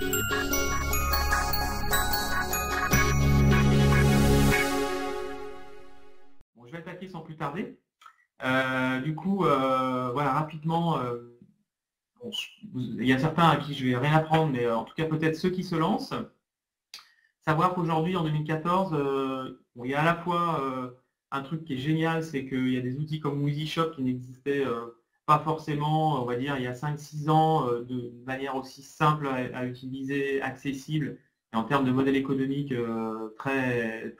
Bon, je vais attaquer sans plus tarder. Voilà, rapidement, bon, il y a certains à qui je vais rien apprendre, mais en tout cas peut-être ceux qui se lancent. Savoir qu'aujourd'hui, en 2014, bon, il y a à la fois un truc qui est génial, c'est qu'il y a des outils comme WheezyShop qui n'existaient pas forcément, on va dire, il y a 5-6 ans, de manière aussi simple à utiliser, accessible, et en termes de modèle économique très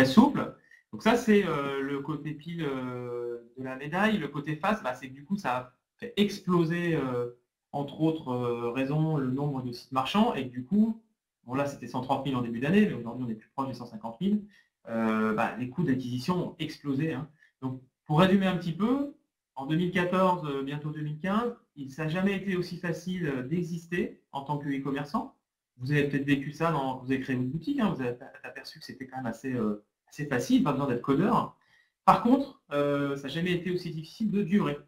souple. Donc ça, c'est le côté pile de la médaille. Le côté face, bah, c'est que du coup, ça a fait exploser, entre autres raisons, le nombre de sites marchands, et que du coup, bon là c'était 130 000 en début d'année, mais aujourd'hui on est plus proche des 150 000, bah, les coûts d'acquisition ont explosé, hein. Donc pour résumer un petit peu, en 2014, bientôt 2015, ça n'a jamais été aussi facile d'exister en tant que e-commerçant. Vous avez peut-être vécu ça quand vous avez créé votre boutique, hein, vous avez aperçu que c'était quand même assez facile, pas besoin d'être codeur. Par contre, ça n'a jamais été aussi difficile de durer.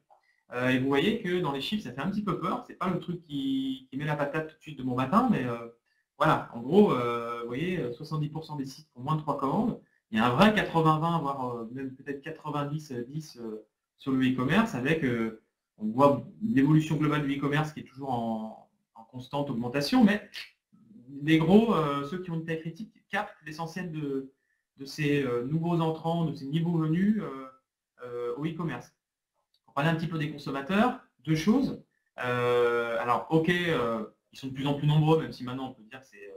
Et vous voyez que dans les chiffres, ça fait un petit peu peur. C'est pas le truc qui met la patate tout de suite de bon matin, mais voilà, en gros, vous voyez, 70% des sites font moins de 3 commandes. Il y a un vrai 80-20, voire même peut-être 90-10 sur le e-commerce, avec, on voit l'évolution globale du e-commerce qui est toujours en constante augmentation, mais les gros, ceux qui ont une taille critique, captent l'essentiel de ces nouveaux entrants, de ces nouveaux venus au e-commerce. Pour parler un petit peu des consommateurs, deux choses. Alors, ok, ils sont de plus en plus nombreux, même si maintenant on peut dire que c'est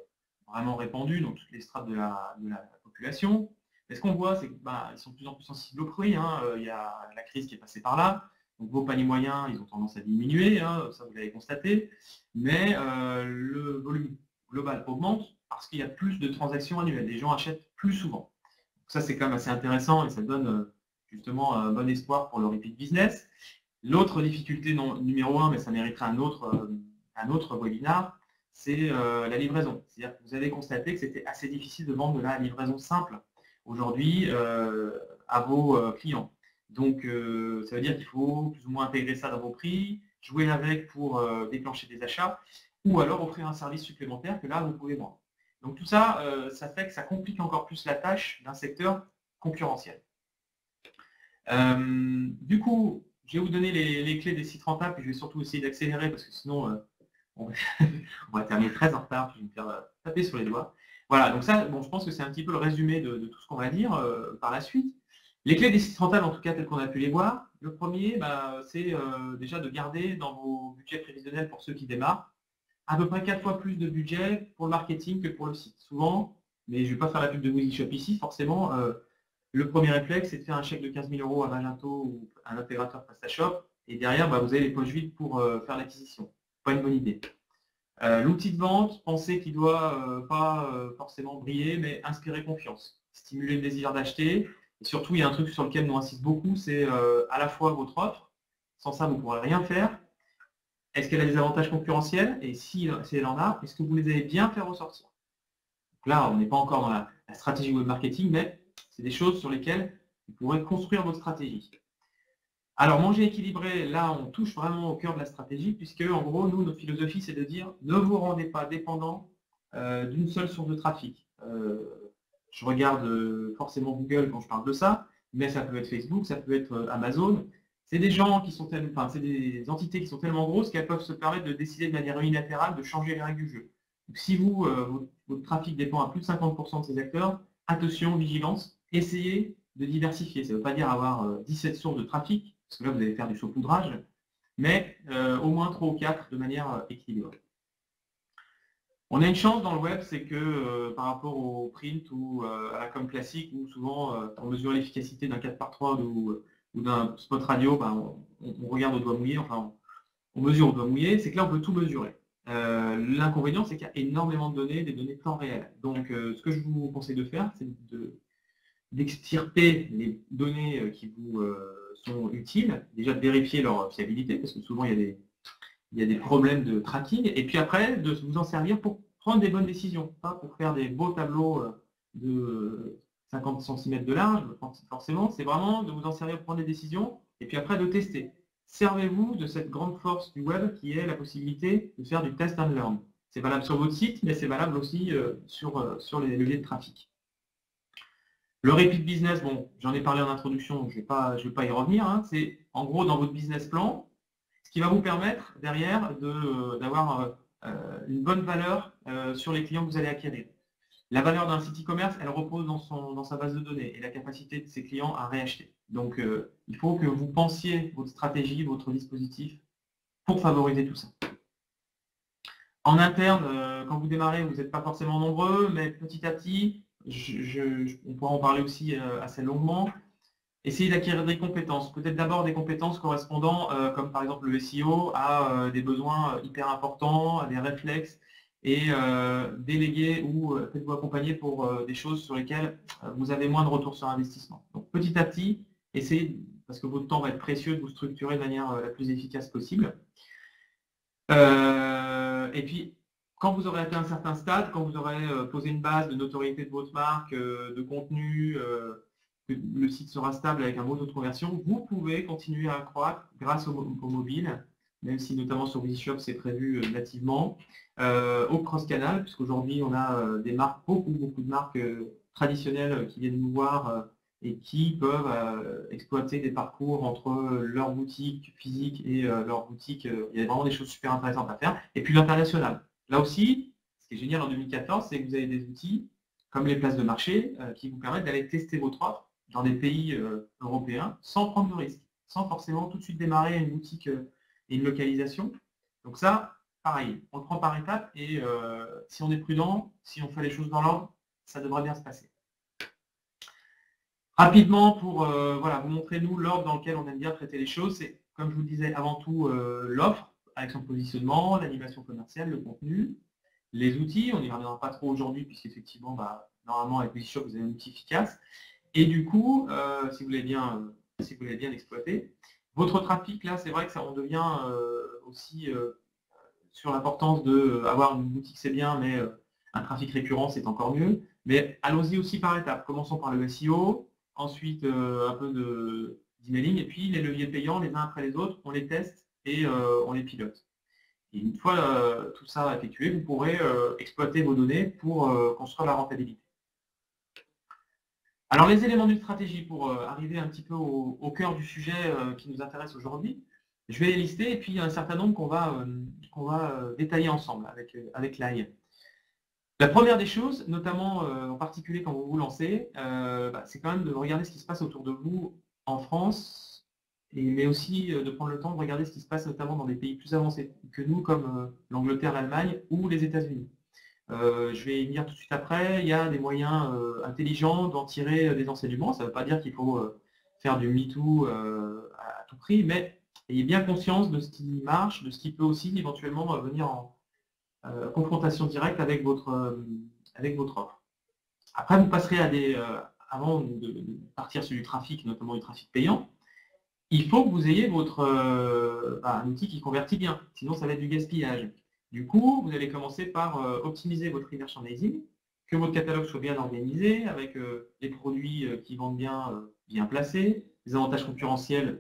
vraiment répandu dans toutes les strates de la population. Mais ce qu'on voit, c'est qu'ils sont de plus en plus sensibles au prix, hein. Il y a la crise qui est passée par là. Donc vos paniers moyens, ils ont tendance à diminuer, hein, ça vous l'avez constaté. Mais le volume global augmente parce qu'il y a plus de transactions annuelles. Les gens achètent plus souvent. Donc ça, c'est quand même assez intéressant et ça donne justement un bon espoir pour le repeat business. L'autre difficulté numéro 1, mais ça mériterait un autre webinar, c'est la livraison. C'est-à-dire que vous avez constaté que c'était assez difficile de vendre de la livraison simple aujourd'hui à vos clients. Donc ça veut dire qu'il faut plus ou moins intégrer ça dans vos prix, jouer avec pour déclencher des achats, ou alors offrir un service supplémentaire que là, vous pouvez vendre. Donc tout ça, ça fait que ça complique encore plus la tâche d'un secteur concurrentiel. Du coup, je vais vous donner les clés des sites rentables, puis je vais surtout essayer d'accélérer parce que sinon on va terminer très en retard, puis je vais me faire taper sur les doigts. Voilà, donc ça, bon, je pense que c'est un petit peu le résumé de tout ce qu'on va dire par la suite. Les clés des sites rentables, en tout cas, telles qu'on a pu les voir. Le premier, c'est déjà de garder dans vos budgets prévisionnels pour ceux qui démarrent à peu près 4 fois plus de budget pour le marketing que pour le site. Souvent, mais je ne vais pas faire la pub de WheezyShop ici, forcément, le premier réflexe, c'est de faire un chèque de 15 000 € à Magento ou à un intégrateur PrestaShop, et derrière, vous avez les poches vides pour faire l'acquisition. Pas une bonne idée. L'outil de vente, pensez qu'il ne doit pas forcément briller, mais inspirer confiance, stimuler le désir d'acheter. Et surtout, il y a un truc sur lequel nous insiste beaucoup, c'est à la fois votre offre, sans ça, vous ne pourrez rien faire. Est-ce qu'elle a des avantages concurrentiels? Et si elle en a, est-ce que vous les avez bien fait ressortir? Donc là, on n'est pas encore dans la stratégie web marketing, mais c'est des choses sur lesquelles vous pourrez construire votre stratégie. Alors, manger équilibré, là, on touche vraiment au cœur de la stratégie, puisque, en gros, nous, notre philosophie, c'est de dire ne vous rendez pas dépendant d'une seule source de trafic. Je regarde forcément Google quand je parle de ça, mais ça peut être Facebook, ça peut être Amazon. C'est des gens qui sont c'est des entités qui sont tellement grosses qu'elles peuvent se permettre de décider de manière unilatérale de changer les règles du jeu. Donc, si votre trafic dépend à plus de 50% de ces acteurs, attention, vigilance, essayez de diversifier. Ça ne veut pas dire avoir 17 sources de trafic, parce que là, vous allez faire du saupoudrage, mais au moins 3 ou 4 de manière équilibrée. On a une chance dans le web, c'est que par rapport au print ou à la com classique, où souvent on mesure l'efficacité d'un 4x3 ou d'un spot radio, on regarde au doigt mouillé, enfin on mesure au doigt mouillé, c'est que là on peut tout mesurer. L'inconvénient, c'est qu'il y a énormément de données, des données temps réel. Donc ce que je vous conseille de faire, c'est d'extirper les données qui vous sont utiles, déjà de vérifier leur fiabilité, parce que souvent il y a des problèmes de tracking, et puis après de vous en servir pour prendre des bonnes décisions, pas pour faire des beaux tableaux de 50 cm de large, forcément, c'est vraiment de vous en servir pour prendre des décisions, et puis après de tester. Servez-vous de cette grande force du web qui est la possibilité de faire du test and learn. C'est valable sur votre site, mais c'est valable aussi sur les leviers de trafic. Le repeat business, bon, j'en ai parlé en introduction, je ne vais pas y revenir. Hein. C'est en gros dans votre business plan, ce qui va vous permettre derrière d'avoir une bonne valeur sur les clients que vous allez acquérir. La valeur d'un site e-commerce, elle repose dans sa base de données et la capacité de ses clients à réacheter. Donc, il faut que vous pensiez votre stratégie, votre dispositif pour favoriser tout ça. En interne, quand vous démarrez, vous n'êtes pas forcément nombreux, mais petit à petit, on pourra en parler aussi assez longuement. Essayez d'acquérir des compétences. Peut-être d'abord des compétences correspondant, comme par exemple le SEO, à des besoins hyper importants, à des réflexes, et déléguer ou faites-vous accompagner pour des choses sur lesquelles vous avez moins de retour sur investissement. Donc petit à petit, essayez, parce que votre temps va être précieux, de vous structurer de manière la plus efficace possible. Et puis, quand vous aurez atteint un certain stade, quand vous aurez posé une base de notoriété de votre marque, de contenu, que le site sera stable avec un beau taux de conversion, vous pouvez continuer à croître grâce au mobile, même si notamment sur Wishop c'est prévu nativement, au cross-canal, puisqu'aujourd'hui on a des marques, beaucoup de marques traditionnelles qui viennent nous voir et qui peuvent exploiter des parcours entre leur boutique physique et leur boutique. Il y a vraiment des choses super intéressantes à faire. Et puis l'international. Là aussi, ce qui est génial en 2014, c'est que vous avez des outils comme les places de marché qui vous permettent d'aller tester votre offre dans des pays européens sans prendre de risque, sans forcément tout de suite démarrer une boutique et une localisation. Donc ça, pareil, on le prend par étapes et si on est prudent, si on fait les choses dans l'ordre, ça devrait bien se passer. Rapidement, pour voilà, vous montrer nous l'ordre dans lequel on aime bien traiter les choses, c'est, comme je vous le disais, avant tout l'offre, avec son positionnement, l'animation commerciale, le contenu, les outils, on n'y reviendra pas trop aujourd'hui, puisqu'effectivement, normalement, avec Wishop, vous avez un outil efficace. Et du coup, si vous voulez bien l'exploiter, votre trafic, là, c'est vrai que ça, on devient aussi sur l'importance d'avoir une boutique, c'est bien, mais un trafic récurrent, c'est encore mieux. Mais allons-y aussi par étapes. Commençons par le SEO, ensuite un peu d'emailing, et puis les leviers payants, les uns après les autres, on les teste et on les pilote. Et une fois tout ça effectué, vous pourrez exploiter vos données pour construire la rentabilité. Alors les éléments d'une stratégie, pour arriver un petit peu au cœur du sujet qui nous intéresse aujourd'hui, je vais les lister et puis il y a un certain nombre qu'on va détailler ensemble avec l'AI. La première des choses, notamment en particulier quand vous vous lancez, c'est quand même de regarder ce qui se passe autour de vous en France, mais aussi de prendre le temps de regarder ce qui se passe notamment dans des pays plus avancés que nous, comme l'Angleterre, l'Allemagne ou les États-Unis. Je vais y venir tout de suite après. Il y a des moyens intelligents d'en tirer des enseignements. Ça ne veut pas dire qu'il faut faire du MeToo à tout prix, mais ayez bien conscience de ce qui marche, de ce qui peut aussi éventuellement venir en confrontation directe avec votre offre. Après, vous passerez à avant de partir sur du trafic, notamment du trafic payant, il faut que vous ayez un outil qui convertit bien, sinon ça va être du gaspillage. Du coup, vous allez commencer par optimiser votre e-merchandising, que votre catalogue soit bien organisé, avec les produits qui vendent bien placés, les avantages concurrentiels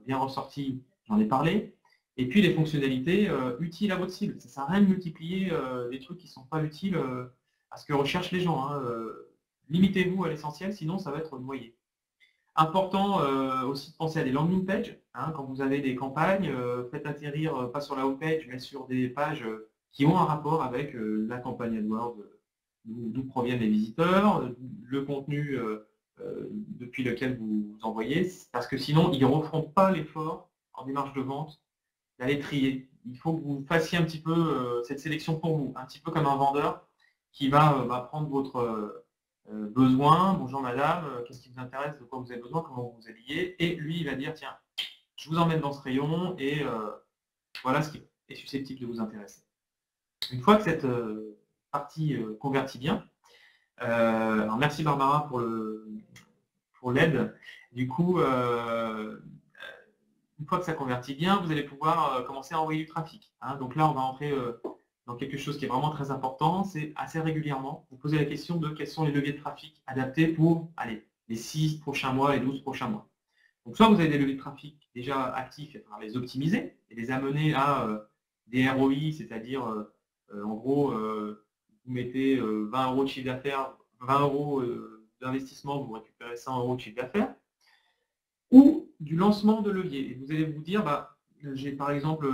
bien ressortis, j'en ai parlé, et puis les fonctionnalités utiles à votre cible. Ça ne sert à rien de multiplier des trucs qui ne sont pas utiles à ce que recherchent les gens. Hein. Limitez-vous à l'essentiel, sinon ça va être noyé. Important aussi de penser à des landing pages. Hein, quand vous avez des campagnes, faites atterrir pas sur la home page, mais sur des pages qui ont un rapport avec la campagne AdWords, d'où proviennent les visiteurs, le contenu depuis lequel vous envoyez, parce que sinon, ils ne referont pas l'effort en démarche de vente d'aller trier. Il faut que vous fassiez un petit peu cette sélection pour vous, un petit peu comme un vendeur qui va prendre votre besoin, bonjour madame, qu'est-ce qui vous intéresse, de quoi vous avez besoin, comment vous vous habillez, et lui il va dire tiens, je vous emmène dans ce rayon et voilà ce qui est susceptible de vous intéresser. Une fois que cette partie convertit bien, alors merci Barbara pour l'aide, du coup une fois que ça convertit bien, vous allez pouvoir commencer à envoyer du trafic. Hein. Donc là on va entrer dans quelque chose qui est vraiment très important, c'est assez régulièrement vous posez la question de quels sont les leviers de trafic adaptés pour les 6 prochains mois, les 12 prochains mois. Donc soit vous avez des leviers de trafic déjà actifs, et les optimiser et les amener à des ROI, c'est-à-dire En gros, vous mettez 20 € de chiffre d'affaires, 20 € d'investissement, vous récupérez 100 € de chiffre d'affaires, ou du lancement de levier. Et vous allez vous dire, bah, j'ai par exemple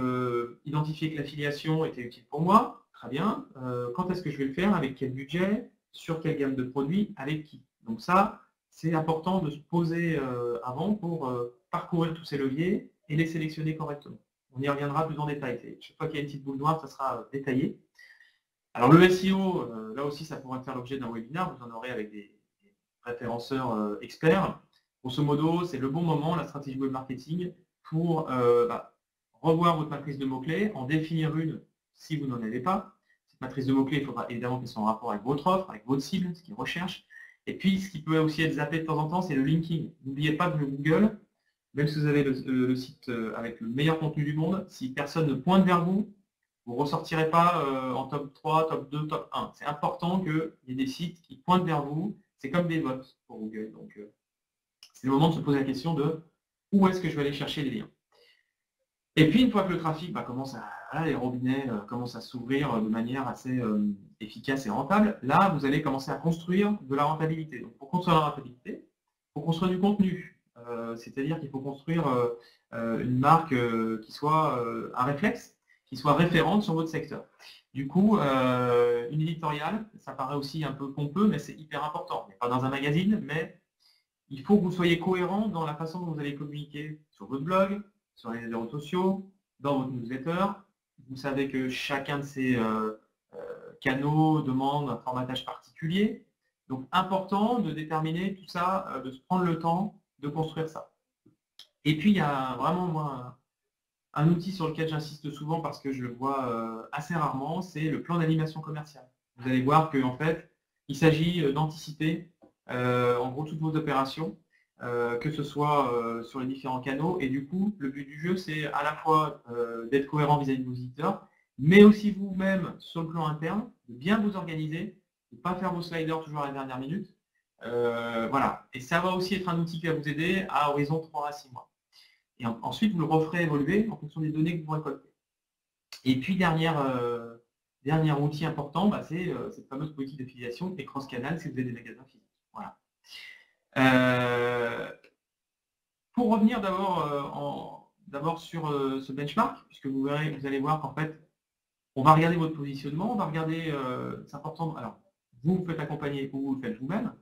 identifié que l'affiliation était utile pour moi, très bien, quand est-ce que je vais le faire, avec quel budget, sur quelle gamme de produits, avec qui. Donc ça, c'est important de se poser avant pour parcourir tous ces leviers et les sélectionner correctement. On y reviendra plus en détail. Chaque fois qu'il y a une petite boule noire, ça sera détaillé. Alors le SEO, là aussi, ça pourrait faire l'objet d'un webinaire, vous en aurez avec des référenceurs experts. Grosso modo, c'est le bon moment, la stratégie web marketing, pour revoir votre matrice de mots-clés, en définir une si vous n'en avez pas. Cette matrice de mots-clés, il faudra évidemment qu'elle soit en rapport avec votre offre, avec votre cible, ce qu'ils recherchent. Et puis, ce qui peut aussi être zappé de temps en temps, c'est le linking. N'oubliez pas que le Google, même si vous avez le site avec le meilleur contenu du monde, si personne ne pointe vers vous, vous ne ressortirez pas en top 3, top 2, top 1. C'est important qu'il y ait des sites qui pointent vers vous. C'est comme des votes pour Google. Donc, c'est le moment de se poser la question de où est-ce que je vais aller chercher les liens. Et puis, une fois que le trafic commence à, les robinets commencent à s'ouvrir de manière assez efficace et rentable, là, vous allez commencer à construire de la rentabilité. Donc, pour construire la rentabilité, il faut construire du contenu. C'est-à-dire qu'il faut construire une marque qui soit un réflexe, qui soit référente sur votre secteur. Du coup, une éditoriale, ça paraît aussi un peu pompeux, mais c'est hyper important. On n'est pas dans un magazine, mais il faut que vous soyez cohérent dans la façon dont vous allez communiquer sur votre blog, sur les réseaux sociaux, dans votre newsletter. Vous savez que chacun de ces canaux demande un formatage particulier. Donc, important de déterminer tout ça, de se prendre le temps de construire ça. Et puis, il y a vraiment, moi, un outil sur lequel j'insiste souvent parce que je le vois assez rarement, c'est le plan d'animation commerciale. Vous allez voir qu'en fait, il s'agit d'anticiper en gros toutes vos opérations, que ce soit sur les différents canaux. Et du coup, le but du jeu, c'est à la fois d'être cohérent vis-à-vis de vos visiteurs, mais aussi vous-même sur le plan interne, de bien vous organiser, de ne pas faire vos sliders toujours à la dernière minute. Voilà. Et ça va aussi être un outil qui va vous aider à horizon 3 à 6 mois. Et ensuite, vous le referez évoluer en fonction des données que vous récoltez. Et puis, dernier outil important, c'est cette fameuse politique d'affiliation et cross-canal si vous avez des magasins physiques. Voilà. Pour revenir d'abord sur ce benchmark, puisque vous allez voir qu'en fait, on va regarder votre positionnement, on va regarder, c'est important, alors, vous faites accompagner ou vous le faites vous-même,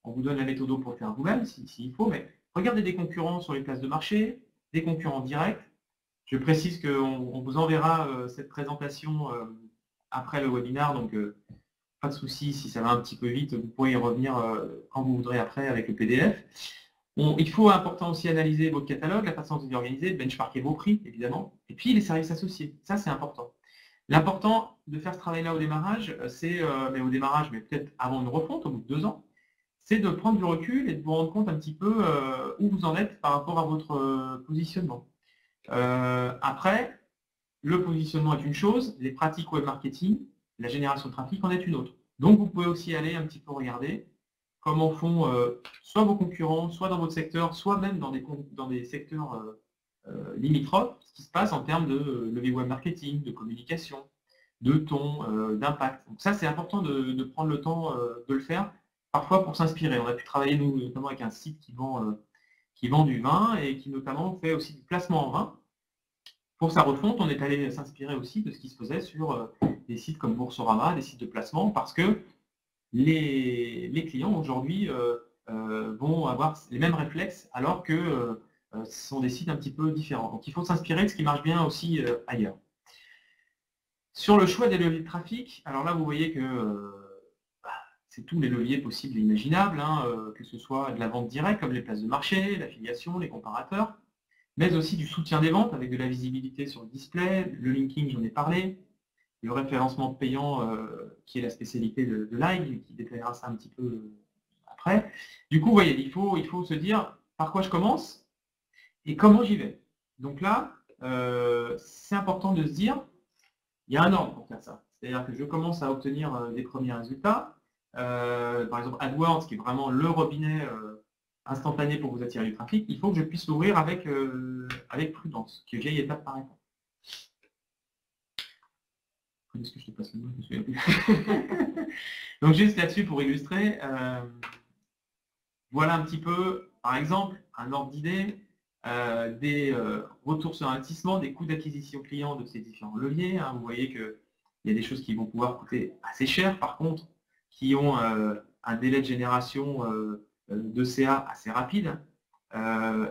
on vous donne la méthode pour le faire vous-même, s'il faut, mais regardez des concurrents sur les places de marché, des concurrents directs. Je précise qu'on vous enverra cette présentation après le webinaire, donc pas de souci, si ça va un petit peu vite, vous pourrez y revenir quand vous voudrez après avec le PDF. Il faut important aussi analyser votre catalogue, la façon dont vous organisez, benchmarker vos prix, évidemment, et puis les services associés, ça c'est important. L'important de faire ce travail-là au démarrage, mais peut-être avant une refonte, au bout de 2 ans, c'est de prendre du recul et de vous rendre compte un petit peu où vous en êtes par rapport à votre positionnement. Après, le positionnement est une chose, les pratiques web marketing, la génération de trafic en est une autre. Donc vous pouvez aussi aller un petit peu regarder comment font soit vos concurrents, soit dans votre secteur, soit même dans des secteurs limitrophes, ce qui se passe en termes de levier web marketing, de communication, de ton, d'impact. Donc ça, c'est important de prendre le temps de le faire, parfois pour s'inspirer. On a pu travailler, nous, notamment avec un site qui vend du vin et qui notamment fait aussi du placement en vin. Pour sa refonte, on est allé s'inspirer aussi de ce qui se faisait sur des sites comme Boursorama, des sites de placement, parce que les clients aujourd'hui vont avoir les mêmes réflexes alors que ce sont des sites un petit peu différents. Donc il faut s'inspirer de ce qui marche bien aussi ailleurs. Sur le choix des leviers de trafic, alors là vous voyez que c'est tous les leviers possibles et imaginables, hein, que ce soit de la vente directe comme les places de marché, l'affiliation, les comparateurs, mais aussi du soutien des ventes avec de la visibilité sur le display, le linking, j'en ai parlé, le référencement payant qui est la spécialité de Live, qui détaillera ça un petit peu après. Du coup, vous voyez, il faut se dire par quoi je commence et comment j'y vais. Donc là, c'est important de se dire, il y a un ordre pour faire ça. C'est-à-dire que je commence à obtenir des premiers résultats. Par exemple, AdWords, qui est vraiment le robinet instantané pour vous attirer du trafic, il faut que je puisse l'ouvrir avec prudence, que j'aille étape par étape. Est-ce que je te passe le mot? Je me souviens plus. Donc juste là-dessus pour illustrer, voilà un petit peu, par exemple, un ordre d'idée, des retours sur investissement, des coûts d'acquisition client de ces différents leviers. Hein. Vous voyez qu'il y a des choses qui vont pouvoir coûter assez cher, par contre, qui ont un délai de génération de CA assez rapide,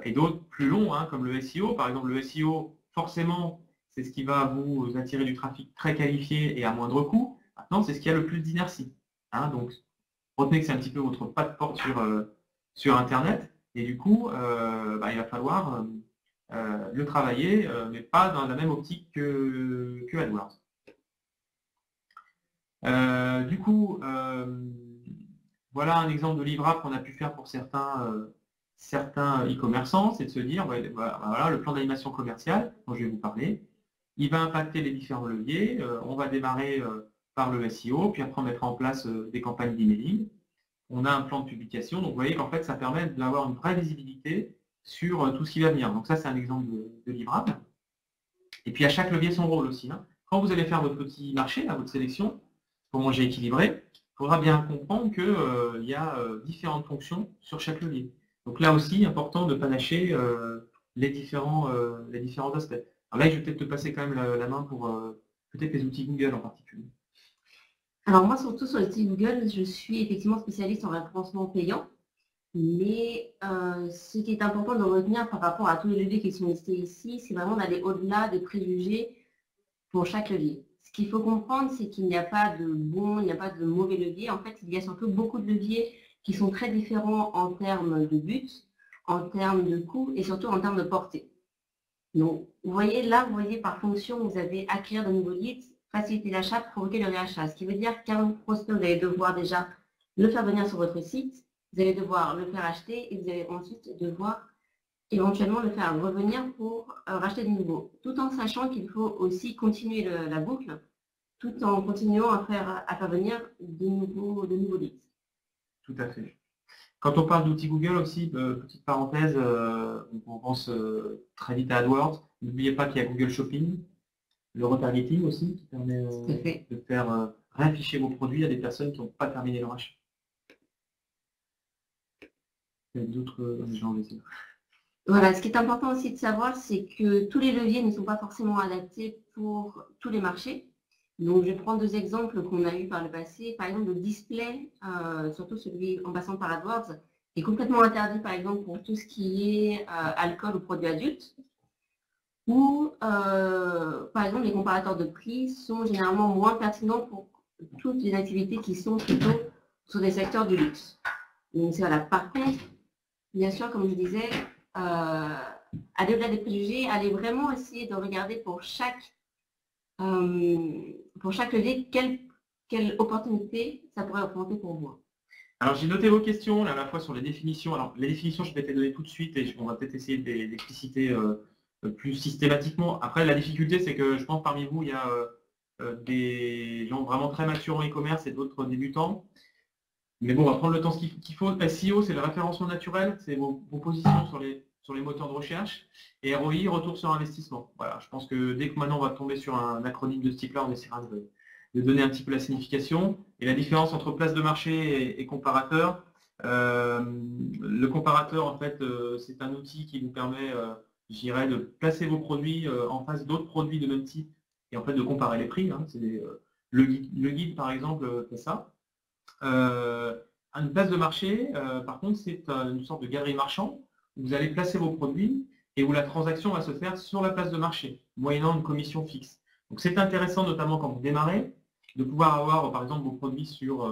et d'autres plus longs, hein, comme le SEO. Par exemple, le SEO, forcément, c'est ce qui va vous attirer du trafic très qualifié et à moindre coût. Maintenant, c'est ce qui a le plus d'inertie. Hein. Donc, retenez que c'est un petit peu votre pas de porte sur Internet. Et du coup, il va falloir le travailler, mais pas dans la même optique que AdWords. Du coup, voilà un exemple de livrable qu'on a pu faire pour certains e-commerçants, c'est de se dire, voilà le plan d'animation commerciale dont je vais vous parler, il va impacter les différents leviers, on va démarrer par le SEO, puis après on mettra en place des campagnes d'emailing, on a un plan de publication, donc vous voyez qu'en fait ça permet d'avoir une vraie visibilité sur tout ce qui va venir. Donc ça c'est un exemple de livrable. Et puis à chaque levier son rôle aussi. Hein. Quand vous allez faire votre petit marché, votre sélection, pour manger équilibré, il faudra bien comprendre qu'il y a différentes fonctions sur chaque levier. Donc là aussi, important de panacher les différents aspects. Alors là, je vais peut-être te passer quand même la main pour peut-être les outils Google en particulier. Alors moi, surtout sur les outils Google, je suis effectivement spécialiste en référencement payant. Mais ce qui est important de retenir par rapport à tous les leviers qui sont listés ici, c'est vraiment d'aller au-delà des préjugés pour chaque levier. Ce qu'il faut comprendre, c'est qu'il n'y a pas de bon, il n'y a pas de mauvais levier. En fait, il y a surtout beaucoup de leviers qui sont très différents en termes de but, en termes de coût et surtout en termes de portée. Donc, vous voyez là, vous voyez par fonction, vous avez acquérir de nouveaux leads, faciliter l'achat, provoquer le réachat. Ce qui veut dire qu'un prospect, vous allez devoir déjà le faire venir sur votre site, vous allez devoir le faire acheter et vous allez ensuite devoir éventuellement le faire revenir pour racheter de nouveau, tout en sachant qu'il faut aussi continuer la boucle, tout en continuant à faire venir de nouveaux leads. Tout à fait. Quand on parle d'outils Google aussi, petite parenthèse, on pense très vite à AdWords. N'oubliez pas qu'il y a Google Shopping, le retargeting aussi, qui permet de faire réafficher vos produits à des personnes qui n'ont pas terminé leur achat. Il y a d'autres gens aussi. Voilà, ce qui est important aussi de savoir, c'est que tous les leviers ne sont pas forcément adaptés pour tous les marchés. Donc, je vais prendre deux exemples qu'on a eu par le passé. Par exemple, le display, surtout celui en passant par AdWords, est complètement interdit, par exemple, pour tout ce qui est alcool ou produits adultes. Ou, par exemple, les comparateurs de prix sont généralement moins pertinents pour toutes les activités qui sont plutôt sur des secteurs du luxe. Donc, voilà. Par contre, bien sûr, comme je disais, aller au-delà des préjugés, aller vraiment essayer de regarder pour chaque levier quelle opportunité ça pourrait représenter pour moi. Alors j'ai noté vos questions à la fois sur les définitions. Alors les définitions, je vais te les donner tout de suite et on va peut-être essayer d'expliciter plus systématiquement. Après, la difficulté, c'est que je pense parmi vous, il y a des gens vraiment très matures en e-commerce et d'autres débutants. Mais bon, on va prendre le temps qu'il faut. SEO, c'est le référencement naturel, c'est vos positions sur les moteurs de recherche. Et ROI, retour sur investissement. Voilà, je pense que dès que maintenant on va tomber sur un acronyme de ce type-là, on essaiera de donner un petit peu la signification. Et la différence entre place de marché et comparateur. Le comparateur, en fait, c'est un outil qui vous permet, je dirais, de placer vos produits en face d'autres produits de même type et en fait de comparer les prix. Hein. Le guide, par exemple, fait ça. Une place de marché, par contre, c'est une sorte de galerie marchand où vous allez placer vos produits et où la transaction va se faire sur la place de marché, moyennant une commission fixe. Donc c'est intéressant, notamment quand vous démarrez, de pouvoir avoir, par exemple, vos produits sur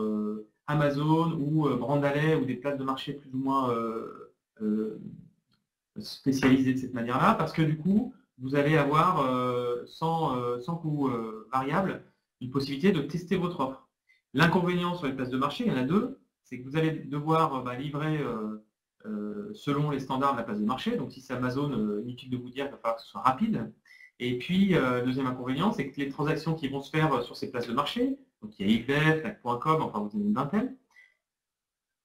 Amazon ou Brandalais ou des places de marché plus ou moins spécialisées de cette manière-là, parce que du coup, vous allez avoir, sans coût variable, une possibilité de tester votre offre. L'inconvénient sur les places de marché, il y en a deux, c'est que vous allez devoir livrer selon les standards de la place de marché. Donc si c'est Amazon, inutile de vous dire qu'il va falloir que ce soit rapide. Et puis, deuxième inconvénient, c'est que les transactions qui vont se faire sur ces places de marché, donc il y a eBay, Fnac.com, enfin vous avez une vingtaine,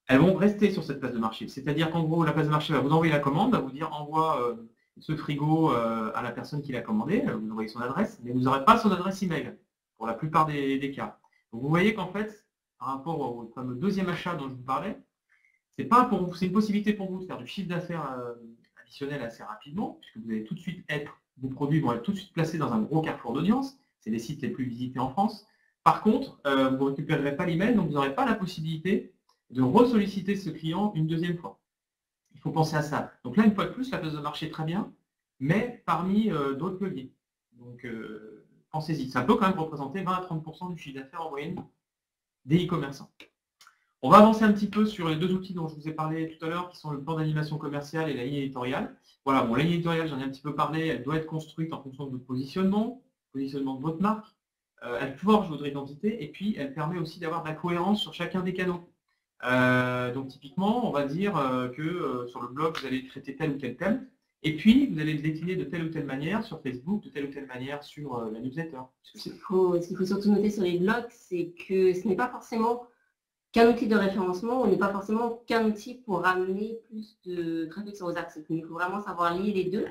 elles vont rester sur cette place de marché. C'est-à-dire qu'en gros, la place de marché va vous envoyer la commande, va vous dire envoie ce frigo à la personne qui l'a commandé, vous envoyez son adresse, mais vous n'aurez pas son adresse email. pour la plupart des cas. Donc vous voyez qu'en fait, par rapport au fameux deuxième achat dont je vous parlais, c'est une possibilité pour vous de faire du chiffre d'affaires additionnel assez rapidement, puisque vous allez tout de suite vos produits vont être tout de suite placés dans un gros carrefour d'audience. C'est les sites les plus visités en France. Par contre, vous ne récupérerez pas l'email, donc vous n'aurez pas la possibilité de ressolliciter ce client une deuxième fois. Il faut penser à ça. Donc là, une fois de plus, la place de marché très bien, mais parmi d'autres leviers. Donc pensez-y. Ça peut quand même représenter 20 à 30% du chiffre d'affaires en moyenne des e-commerçants. On va avancer un petit peu sur les deux outils dont je vous ai parlé tout à l'heure, qui sont le plan d'animation commerciale et la ligne éditoriale. Voilà, bon, la ligne éditoriale, j'en ai un petit peu parlé, elle doit être construite en fonction de votre positionnement de votre marque. Elle forge votre identité et puis elle permet aussi d'avoir de la cohérence sur chacun des canaux. Donc typiquement, on va dire que sur le blog, vous allez traiter tel ou tel thème, et puis vous allez le décliner de telle ou telle manière sur Facebook, de telle ou telle manière sur la newsletter. Ce qu'il faut surtout noter sur les blogs, c'est que ce n'est pas forcément qu'un outil de référencement, on n'est pas forcément qu'un outil pour ramener plus de trafic sur vos articles. Il faut vraiment savoir lier les deux,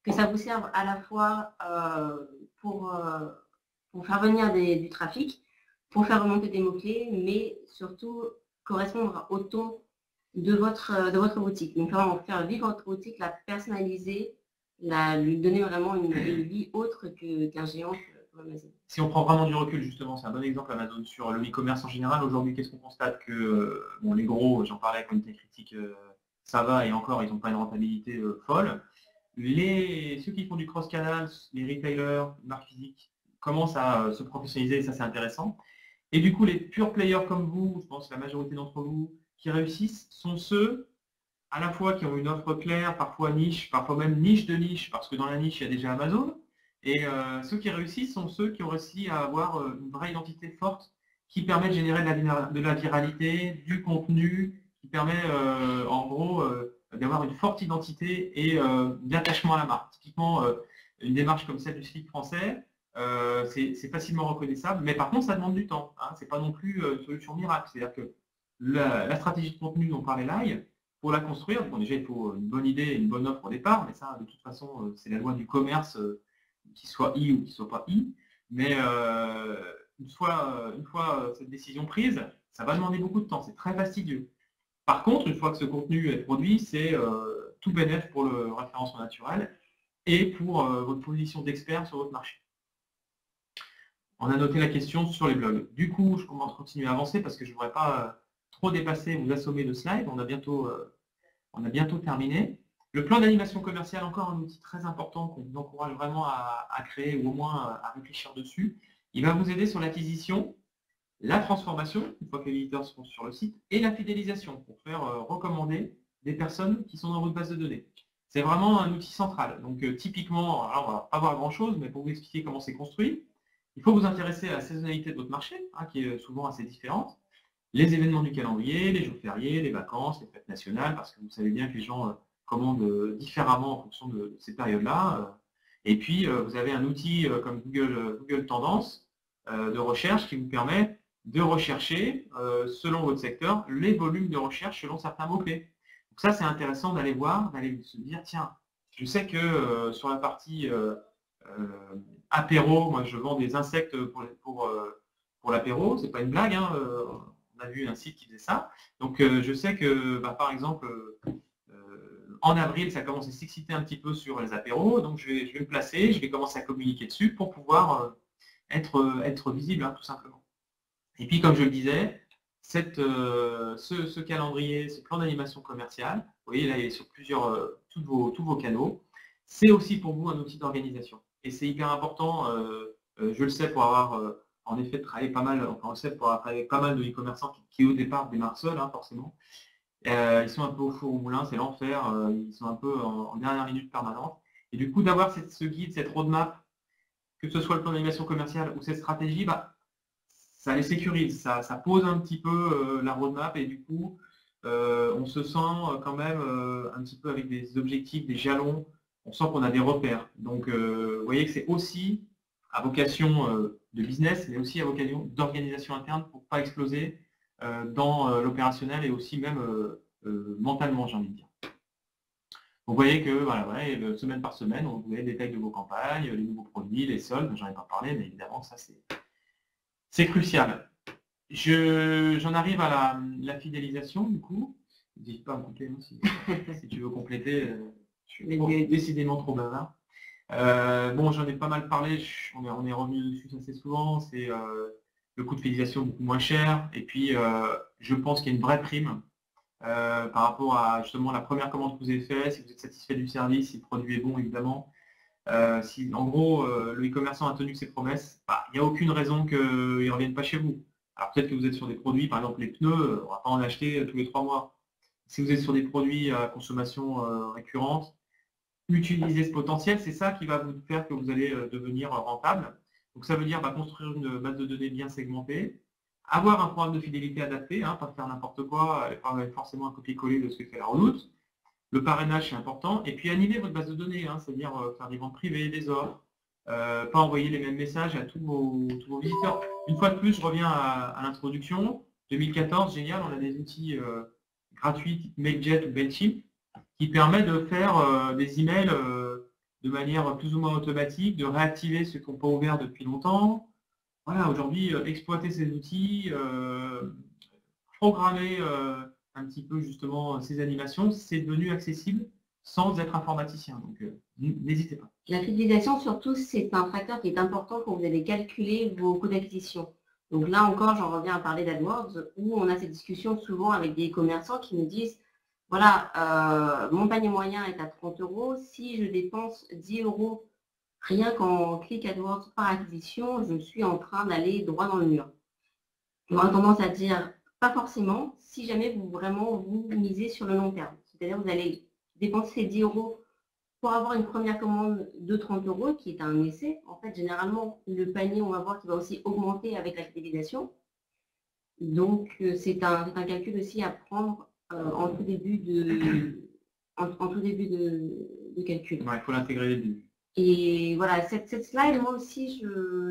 que ça vous serve à la fois pour faire venir du trafic, pour faire remonter des mots-clés, mais surtout correspondre au ton de votre boutique. Donc vraiment faire vivre votre boutique, la personnaliser, lui donner vraiment une vie autre qu'un géant comme Amazon. Si on prend vraiment du recul, justement, c'est un bon exemple Amazon sur le e-commerce en général. Aujourd'hui, qu'est-ce qu'on constate que bon, les gros, j'en parlais avec Comité Critique, ça va, et encore, ils n'ont pas une rentabilité folle. Ceux qui font du cross-canal, les retailers, les marques physiques, commencent à se professionnaliser, et ça c'est intéressant. Et du coup, les pure players comme vous, je pense que la majorité d'entre vous qui réussissent, sont ceux à la fois qui ont une offre claire, parfois niche, parfois même niche de niche, parce que dans la niche, il y a déjà Amazon. Et ceux qui réussissent sont ceux qui ont réussi à avoir une vraie identité forte qui permet de générer de la viralité, du contenu, qui permet en gros d'avoir une forte identité et d'attachement à la marque. Typiquement, une démarche comme celle du slip français, c'est facilement reconnaissable, mais par contre ça demande du temps. Hein. Ce n'est pas non plus une solution miracle. C'est-à-dire que la stratégie de contenu dont parlait Lai, pour la construire, bon, déjà il faut une bonne idée et une bonne offre au départ, mais ça de toute façon c'est la loi du commerce, qu'il soit I ou qu'il ne soit pas I. Mais une fois cette décision prise, ça va demander beaucoup de temps, c'est très fastidieux. Par contre, une fois que ce contenu est produit, c'est tout bénéf pour le référencement naturel et pour votre position d'expert sur votre marché. On a noté la question sur les blogs. Du coup, je commence à continuer à avancer parce que je ne voudrais pas trop dépasser, vous assommer de slides. On a bientôt terminé. Le plan d'animation commerciale, encore un outil très important qu'on vous encourage vraiment à créer ou au moins à réfléchir dessus. Il va vous aider sur l'acquisition, la transformation, une fois que les visiteurs seront sur le site, et la fidélisation pour faire recommander des personnes qui sont dans votre base de données. C'est vraiment un outil central. Donc typiquement, alors on ne va pas voir grand-chose, mais pour vous expliquer comment c'est construit, il faut vous intéresser à la saisonnalité de votre marché, hein, qui est souvent assez différente, les événements du calendrier, les jours fériés, les vacances, les fêtes nationales, parce que vous savez bien que les gens commandent différemment en fonction de ces périodes-là. Et puis, vous avez un outil comme Google Tendance de recherche qui vous permet de rechercher, selon votre secteur, les volumes de recherche selon certains mots-clés. Donc ça, c'est intéressant d'aller voir, d'aller se dire, tiens, je sais que sur la partie apéro, moi je vends des insectes pour l'apéro, c'est pas une blague, hein, on a vu un site qui faisait ça. Donc je sais que par exemple en avril ça commence à s'exciter un petit peu sur les apéros, donc je vais me placer, je vais commencer à communiquer dessus pour pouvoir être visible, hein, tout simplement. Et puis comme je le disais, ce calendrier, ce plan d'animation commerciale, vous voyez là il est sur tous vos canaux, c'est aussi pour vous un outil d'organisation. Et c'est hyper important, je le sais pour avoir en effet travaillé pas mal, enfin on le sait pour avoir travaillé pas mal de e-commerçants qui au départ démarrent seuls, hein, forcément. Ils sont un peu au four au moulin, c'est l'enfer, ils sont un peu en dernière minute permanente. Et du coup d'avoir ce guide, cette roadmap, que ce soit le plan d'animation commerciale ou cette stratégie, ça les sécurise, ça pose un petit peu la roadmap et du coup on se sent quand même un petit peu avec des objectifs, des jalons, on sent qu'on a des repères. Donc vous voyez que c'est aussi à vocation de business, mais aussi à vocation d'organisation interne pour ne pas exploser dans l'opérationnel et aussi même mentalement, j'ai envie de dire. Vous voyez que voilà, semaine par semaine, vous avez des détails de vos campagnes, les nouveaux produits, les soldes, j'en ai pas parlé, mais évidemment ça C'est crucial. J'en arrive à la fidélisation, du coup. N'hésite pas à me couper si tu veux compléter. Je suis décidément trop bavard. Bon, j'en ai pas mal parlé, on est revenu dessus assez souvent, c'est le coût de fidélisation beaucoup moins cher, et puis je pense qu'il y a une vraie prime par rapport à justement la première commande que vous avez faite, si vous êtes satisfait du service, si le produit est bon évidemment. Si en gros le e-commerçant a tenu ses promesses, bah, il n'y a aucune raison qu'il ne revienne pas chez vous. Alors peut-être que vous êtes sur des produits, par exemple les pneus, on ne va pas en acheter tous les 3 mois. Si vous êtes sur des produits à consommation récurrente, utiliser ce potentiel, c'est ça qui va vous faire que vous allez devenir rentable. Donc ça veut dire construire une base de données bien segmentée, avoir un programme de fidélité adapté, hein, pas faire n'importe quoi, pas forcément un copier-coller de ce que fait la Redoute. Le parrainage, c'est important. Et puis animer votre base de données, hein, c'est-à-dire faire des ventes privées, des offres, pas envoyer les mêmes messages à tous vos visiteurs. Une fois de plus, je reviens à l'introduction. 2014, génial, on a des outils gratuits type MailJet ou Mailchimp qui permet de faire des emails de manière plus ou moins automatique, de réactiver ceux qui n'ont pas ouvert depuis longtemps. Voilà, aujourd'hui, exploiter ces outils, programmer un petit peu justement ces animations, c'est devenu accessible sans être informaticien. Donc n'hésitez pas. La fidélisation, surtout, c'est un facteur qui est important quand vous allez calculer vos coûts d'acquisition. Donc là encore, j'en reviens à parler d'AdWords, où on a ces discussions souvent avec des commerçants qui nous disent voilà, mon panier moyen est à 30 €. Si je dépense 10 € rien qu'en clic AdWords par acquisition, je suis en train d'aller droit dans le mur. J'aurais tendance à dire pas forcément, si jamais vous misez sur le long terme. C'est-à-dire vous allez dépenser 10 € pour avoir une première commande de 30 € qui est un essai. En fait, généralement, le panier, on va voir qu'il va aussi augmenter avec la fidélisation. Donc, c'est un calcul aussi à prendre en tout début de calcul. Ouais, il faut l'intégrer dès le début. Et voilà, cette slide, moi aussi,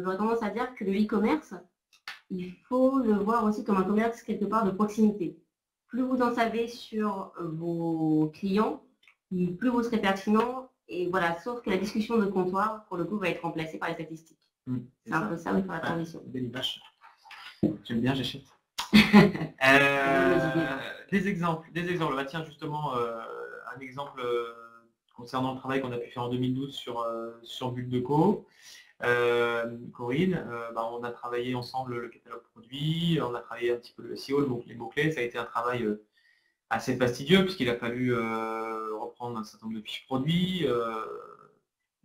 j'aurais tendance à dire que le e-commerce, il faut le voir aussi comme un commerce quelque part de proximité. Plus vous en savez sur vos clients, plus vous serez pertinent. Et voilà, sauf que la discussion de comptoir, pour le coup, va être remplacée par les statistiques. C'est un peu ça où il faut la transition. Belle vache. J'aime bien, j'achète. Des exemples. Bah, tiens, justement, un exemple concernant le travail qu'on a pu faire en 2012 sur Bulle.co. Corinne, on a travaillé ensemble le catalogue produit, on a travaillé un petit peu le SEO, donc les mots-clés. Ça a été un travail assez fastidieux puisqu'il a fallu reprendre un certain nombre de fiches produits.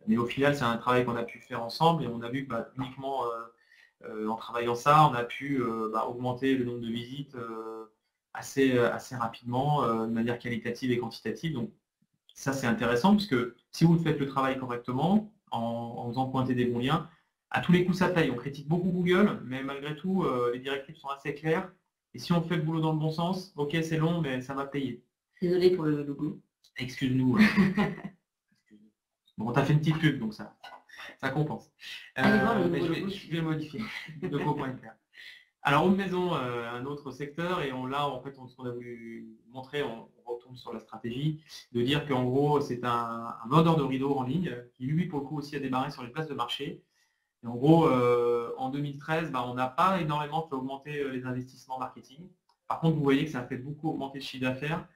Mais au final, c'est un travail qu'on a pu faire ensemble et on a vu que uniquement en travaillant ça, on a pu augmenter le nombre de visites assez rapidement, de manière qualitative et quantitative. Donc ça, c'est intéressant puisque si vous faites le travail correctement, en faisant pointer des bons liens, à tous les coups, ça paye. On critique beaucoup Google, mais malgré tout, les directives sont assez claires. Et si on fait le boulot dans le bon sens, ok, c'est long, mais ça va payer. Désolé pour le logo. Excuse-nous. Bon, t'as fait une petite pub, donc ça compense. Mais je vais le modifier. Deco.fr. Alors, Home Maison, un autre secteur, et là, en fait, ce qu'on a voulu montrer, on retourne sur la stratégie, de dire qu'en gros, c'est un vendeur de rideaux en ligne, qui lui, pour le coup, aussi a démarré sur les places de marché. Et en gros, en 2013, on n'a pas énormément fait augmenter les investissements marketing. Par contre, vous voyez que ça a fait beaucoup augmenter le chiffre d'affaires.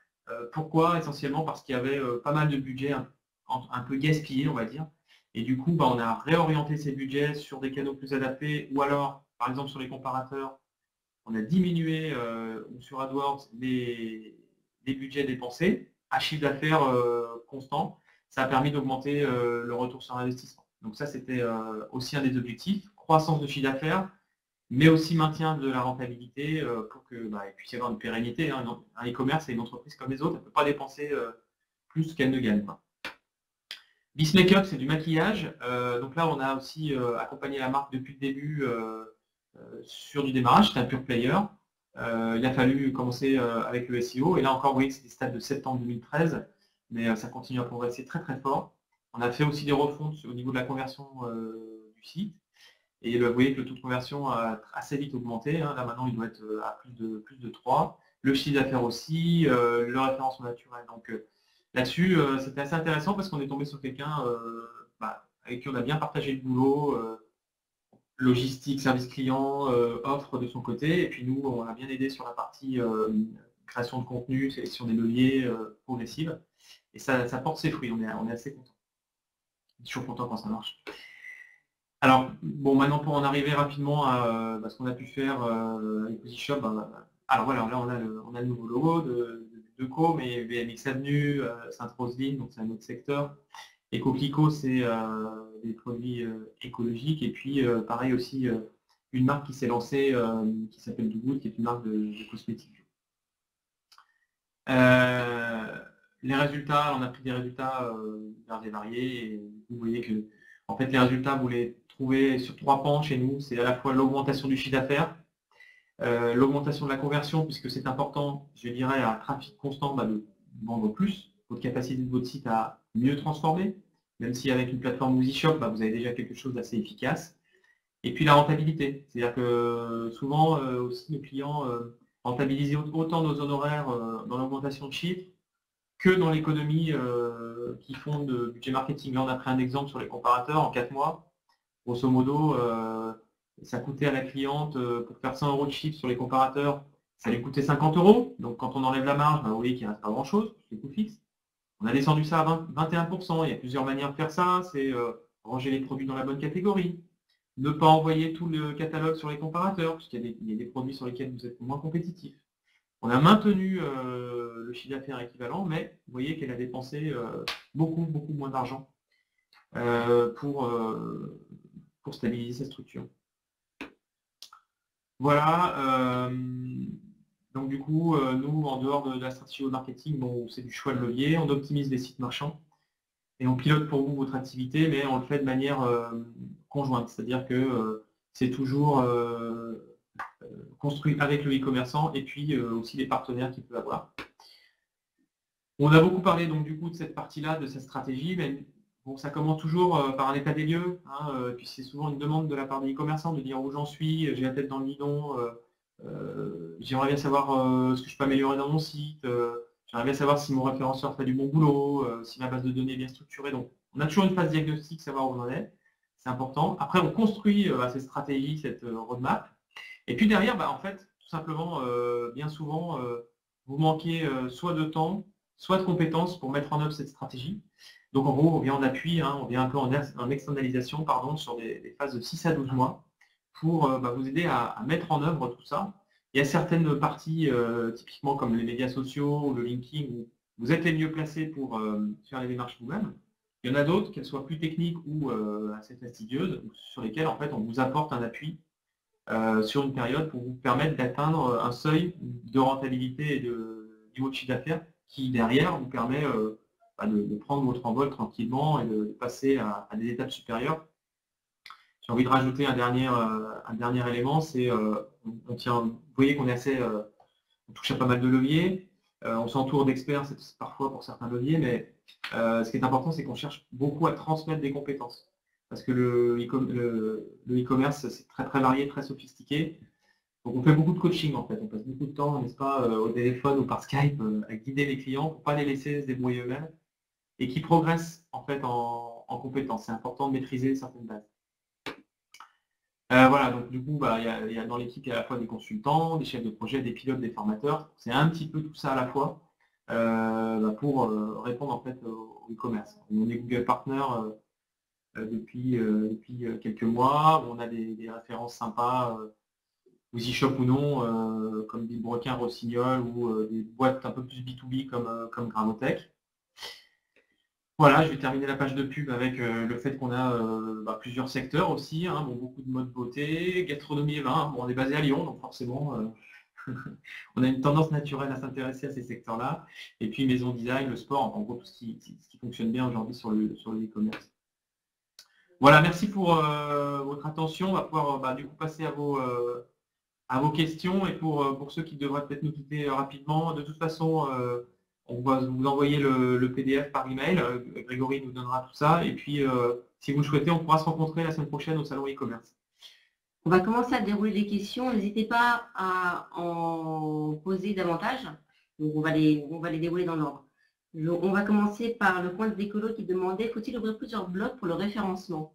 Pourquoi? Essentiellement parce qu'il y avait pas mal de budgets un peu gaspillés, on va dire. Et du coup, on a réorienté ces budgets sur des canaux plus adaptés, ou alors, par exemple, sur les comparateurs, on a diminué sur AdWords les budgets dépensés à chiffre d'affaires constant. Ça a permis d'augmenter le retour sur investissement. Donc ça, c'était aussi un des objectifs, croissance de chiffre d'affaires, mais aussi maintien de la rentabilité pour qu'il puisse y avoir une pérennité. Hein. Un e-commerce, c'est une entreprise comme les autres, elle ne peut pas dépenser plus qu'elle ne gagne. Beast Makeup, c'est du maquillage. Donc là, on a aussi accompagné la marque depuis le début sur du démarrage. C'est un pure player. Il a fallu commencer avec le SEO. Et là encore, vous voyez que c'est des stats de septembre 2013, mais ça continue à progresser très très fort. On a fait aussi des refontes au niveau de la conversion du site. Et vous voyez que le taux de conversion a assez vite augmenté. Hein. Là maintenant, il doit être à plus de 3. Le chiffre d'affaires aussi, le référencement naturel. Donc là-dessus, c'était assez intéressant parce qu'on est tombé sur quelqu'un avec qui on a bien partagé le boulot. logistique, service client, offre de son côté. Et puis nous, on a bien aidé sur la partie création de contenu, sélection des leviers progressive. Et ça porte ses fruits, on est assez content. Toujours content quand ça marche. Alors, bon, maintenant pour en arriver rapidement à ce qu'on a pu faire avec EasyShop, alors voilà, là on a le nouveau logo de Co, mais VMX Avenue, Sainte-Roseline, donc c'est un autre secteur. Et Coquelicot, c'est des produits écologiques. Et puis, pareil aussi, une marque qui s'est lancée, qui s'appelle Dogood, qui est une marque de cosmétiques. Les résultats, on a pris des résultats divers et variés. Et vous voyez que en fait, les résultats, vous les trouvez sur 3 pans chez nous. C'est à la fois l'augmentation du chiffre d'affaires, l'augmentation de la conversion, puisque c'est important, je dirais, à trafic constant, de vendre plus, votre capacité de votre site à mieux transformer, même si avec une plateforme EasyShop, vous avez déjà quelque chose d'assez efficace. Et puis la rentabilité, c'est-à-dire que souvent aussi nos clients rentabilisent autant nos honoraires dans l'augmentation de chiffre que dans l'économie qui font de budget marketing. Là, on a pris un exemple sur les comparateurs en 4 mois. Grosso modo, ça coûtait à la cliente, pour faire 100 € de chiffre sur les comparateurs, ça lui coûtait 50 €. Donc quand on enlève la marge, vous voyez qu'il ne reste pas grand-chose, c'est coût fixe. On a descendu ça à 21%. Il y a plusieurs manières de faire ça. C'est ranger les produits dans la bonne catégorie. Ne pas envoyer tout le catalogue sur les comparateurs, puisqu'il y a des produits sur lesquels vous êtes moins compétitif. On a maintenu le chiffre d'affaires équivalent, mais vous voyez qu'elle a dépensé beaucoup moins d'argent pour stabiliser sa structure. Voilà. Donc du coup, nous, en dehors de la stratégie au marketing, c'est du choix de levier, on optimise les sites marchands et on pilote pour vous votre activité, mais on le fait de manière conjointe, c'est-à-dire que c'est toujours construit avec le e-commerçant et puis aussi les partenaires qu'il peut avoir. On a beaucoup parlé donc du coup de cette partie-là, de cette stratégie, mais bon, ça commence toujours par un état des lieux, puis c'est souvent une demande de la part des e-commerçants de dire où j'en suis, j'ai la tête dans le guidon, j'aimerais bien savoir ce que je peux améliorer dans mon site, j'aimerais bien savoir si mon référenceur fait du bon boulot, si ma base de données est bien structurée. Donc on a toujours une phase diagnostique, savoir où on en est, c'est important. Après on construit cette stratégie, cette roadmap, et puis derrière, en fait, tout simplement, bien souvent, vous manquez soit de temps, soit de compétences pour mettre en œuvre cette stratégie. Donc en gros, on vient en appui, on vient un peu en externalisation sur des phases de 6 à 12 mois pour vous aider à mettre en œuvre tout ça. Il y a certaines parties, typiquement comme les médias sociaux ou le linking, où vous êtes les mieux placés pour faire les démarches vous-même. Il y en a d'autres, qu'elles soient plus techniques ou assez fastidieuses, sur lesquelles en fait on vous apporte un appui sur une période pour vous permettre d'atteindre un seuil de rentabilité et de niveau de chiffre d'affaires qui derrière vous permet de prendre votre envol tranquillement et de passer à des étapes supérieures. J'ai envie de rajouter un dernier élément, c'est vous voyez qu'on est assez, on touche à pas mal de leviers, on s'entoure d'experts parfois pour certains leviers, mais ce qui est important, c'est qu'on cherche beaucoup à transmettre des compétences. Parce que le e-commerce, c'est très varié, très sophistiqué. Donc on fait beaucoup de coaching en fait, on passe beaucoup de temps, n'est-ce pas, au téléphone ou par Skype, à guider les clients pour ne pas les laisser se débrouiller eux-mêmes et qui progressent en fait en compétences. C'est important de maîtriser certaines bases. Voilà, donc du coup, il y a dans l'équipe, il y a à la fois des consultants, des chefs de projet, des pilotes, des formateurs. C'est un petit peu tout ça à la fois pour répondre en fait au e-commerce. On est Google Partner depuis quelques mois. On a des références sympas, EasyShop ou non, comme des Broquin, Rossignol ou des boîtes un peu plus B2B comme Gravotech. Voilà, je vais terminer la page de pub avec le fait qu'on a plusieurs secteurs aussi, beaucoup de mode beauté, gastronomie et vin. On est basé à Lyon, donc forcément, on a une tendance naturelle à s'intéresser à ces secteurs-là. Et puis maison design, le sport, en gros tout ce qui fonctionne bien aujourd'hui sur le e-commerce. Voilà, merci pour votre attention. On va pouvoir du coup passer à vos questions. Et pour ceux qui devraient peut-être nous quitter rapidement, de toute façon, on va vous envoyer le PDF par email. Grégory nous donnera tout ça. Et puis, si vous le souhaitez, on pourra se rencontrer la semaine prochaine au salon e-commerce. On va commencer à dérouler les questions. N'hésitez pas à en poser davantage. Donc, on va les dérouler dans l'ordre. On va commencer par le point d'écolo qui demandait: faut-il ouvrir plusieurs blocs pour le référencement?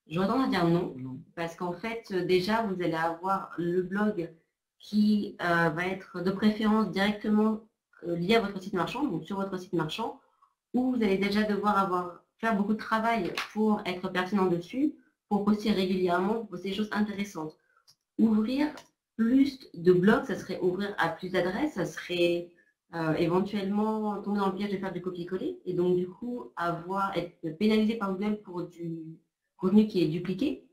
J'aurais tendance à dire non, parce qu'en fait, déjà, vous allez avoir le blog qui va être de préférence directement lié à votre site marchand, donc sur votre site marchand, où vous allez déjà devoir faire beaucoup de travail pour être pertinent dessus, pour poster régulièrement, pour poster des choses intéressantes. Ouvrir plus de blogs, ça serait ouvrir à plus d'adresses, ça serait éventuellement tomber dans le piège de faire du copier-coller, et donc du coup être pénalisé par Google pour du contenu qui est dupliqué.